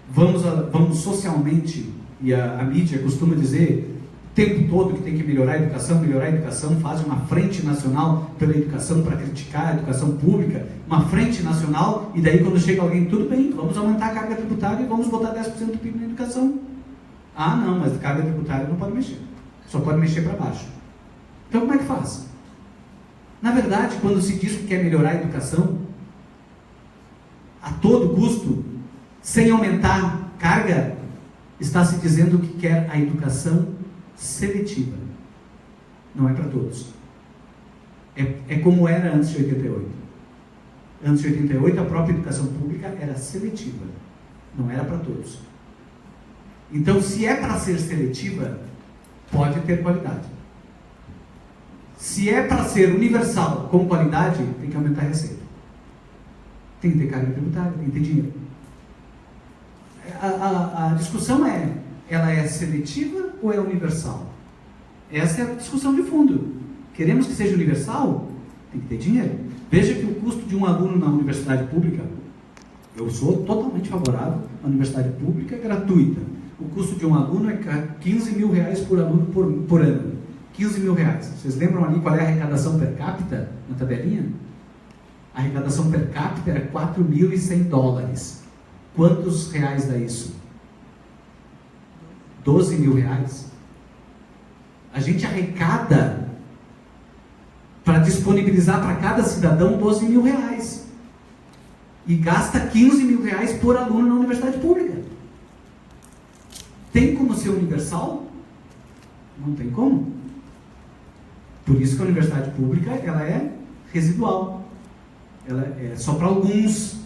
Vamos socialmente, e a mídia costuma dizer o tempo todo que tem que melhorar a educação, faz uma frente nacional pela educação para criticar a educação pública, uma frente nacional, e daí quando chega alguém, tudo bem, vamos aumentar a carga tributária e vamos botar 10% do PIB na educação. Ah, não, mas a carga tributária não pode mexer, só pode mexer para baixo. Então como é que faz? Na verdade, quando se diz que quer melhorar a educação, a todo custo, sem aumentar carga, está se dizendo que quer a educação seletiva. Não é para todos. É como era antes de 88. Antes de 88, a própria educação pública era seletiva. Não era para todos. Então, se é para ser seletiva, pode ter qualidade. Se é para ser universal com qualidade, tem que aumentar a receita. Tem que ter carga tributária, tem que ter dinheiro. A discussão ela é seletiva ou é universal? Essa é a discussão de fundo. Queremos que seja universal? Tem que ter dinheiro. Veja que o custo de um aluno na universidade pública, eu sou totalmente favorável à universidade pública gratuita. O custo de um aluno é 15 mil reais por aluno por ano. 15 mil reais. Vocês lembram ali qual é a arrecadação per capita na tabelinha? A arrecadação per capita era $4.100. Quantos reais dá isso? 12 mil reais. A gente arrecada para disponibilizar para cada cidadão 12 mil reais. E gasta 15 mil reais por aluno na universidade pública. Tem como ser universal? Não tem como. Por isso que a universidade pública ela é residual. Ela é só para alguns.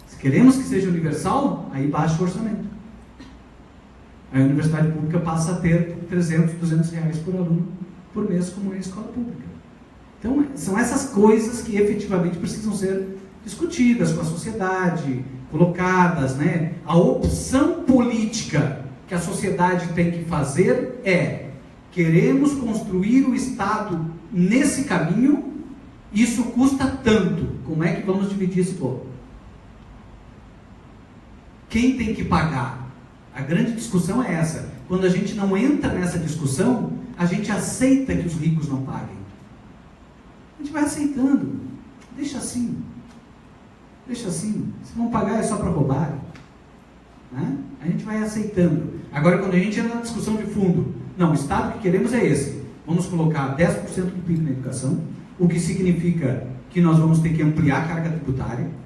Se queremos que seja universal, aí baixa o orçamento. Aí a universidade pública passa a ter 300, 200 reais por aluno por mês, como é a escola pública. Então, são essas coisas que efetivamente precisam ser discutidas com a sociedade, colocadas, né? A opção política que a sociedade tem que fazer é: queremos construir o Estado nesse caminho, isso custa tanto, como é que vamos dividir esse bolo? Quem tem que pagar? A grande discussão é essa. Quando a gente não entra nessa discussão, a gente aceita que os ricos não paguem. A gente vai aceitando. Deixa assim. Deixa assim. Se não pagar é só para roubar. Né? A gente vai aceitando. Agora, quando a gente entra na discussão de fundo, não, o Estado que queremos é esse. Vamos colocar 10% do PIB na educação, o que significa que nós vamos ter que ampliar a carga tributária,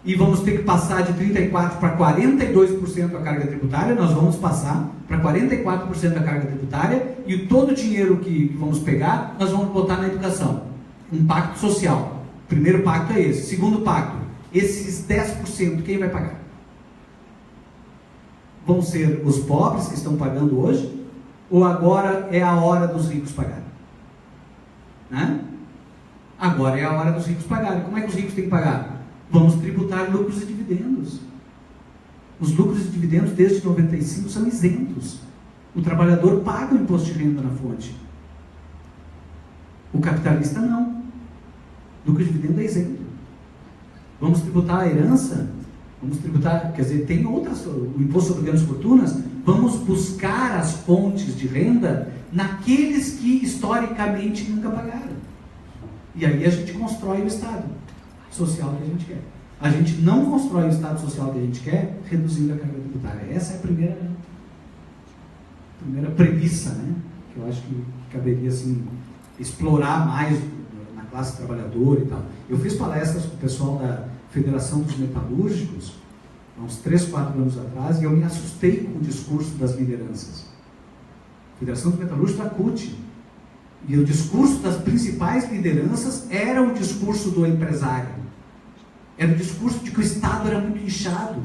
e vamos ter que passar de 34% para 42% a carga tributária. Nós vamos passar para 44% a carga tributária, e todo o dinheiro que vamos pegar, nós vamos botar na educação. Um pacto social. O primeiro pacto é esse. Segundo pacto, esses 10%, quem vai pagar? Vão ser os pobres que estão pagando hoje? Ou agora é a hora dos ricos pagarem? Né? Agora é a hora dos ricos pagarem. Como é que os ricos têm que pagar? Vamos tributar lucros e dividendos. Os lucros e dividendos desde 95 são isentos. O trabalhador paga o imposto de renda na fonte. O capitalista não. Lucro e dividendo é isento. Vamos tributar a herança? Vamos tributar, quer dizer, tem outras, o imposto sobre grandes fortunas. Vamos buscar as fontes de renda naqueles que historicamente nunca pagaram. E aí a gente constrói o Estado social que a gente quer. A gente não constrói o Estado social que a gente quer reduzindo a carga tributária. Essa é a primeira premissa, né? Que eu acho que caberia assim, explorar mais na classe trabalhadora e tal. Eu fiz palestras com o pessoal Federação dos Metalúrgicos, há uns 3, 4 anos atrás, e eu me assustei com o discurso das lideranças. Federação dos Metalúrgicos da CUT. E o discurso das principais lideranças era o discurso do empresário. Era o discurso de que o Estado era muito inchado,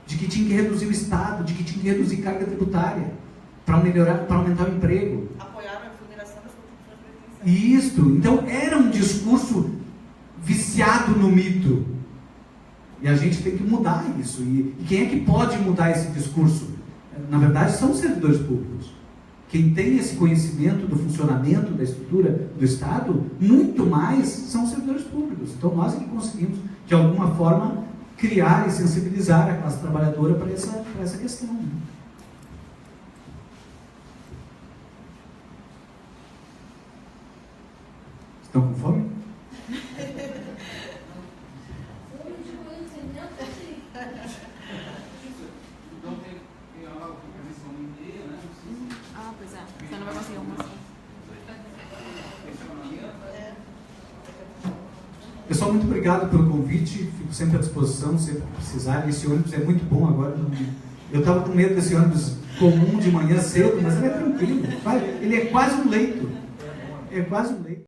de que tinha que reduzir o Estado, de que tinha que reduzir carga tributária para aumentar o emprego. Apoiaram a vulneração das contribuições previdenciárias. Isso, então era um discurso viciado no mito. E a gente tem que mudar isso. E quem é que pode mudar esse discurso? Na verdade, são os servidores públicos. Quem tem esse conhecimento do funcionamento da estrutura do Estado, muito mais são os servidores públicos. Então nós é que conseguimos, de alguma forma, criar e sensibilizar a classe trabalhadora para essa questão. Né? Estão com fome? Então tem aula com previsão em meia, né? Ah, pois é. Você não vai conseguir almoçar. Pessoal, muito obrigado pelo convite. Fico sempre à disposição, sempre que precisar. Esse ônibus é muito bom agora. Eu estava com medo desse ônibus comum de manhã cedo, mas ele é tranquilo. Ele é quase um leito. É quase um leito.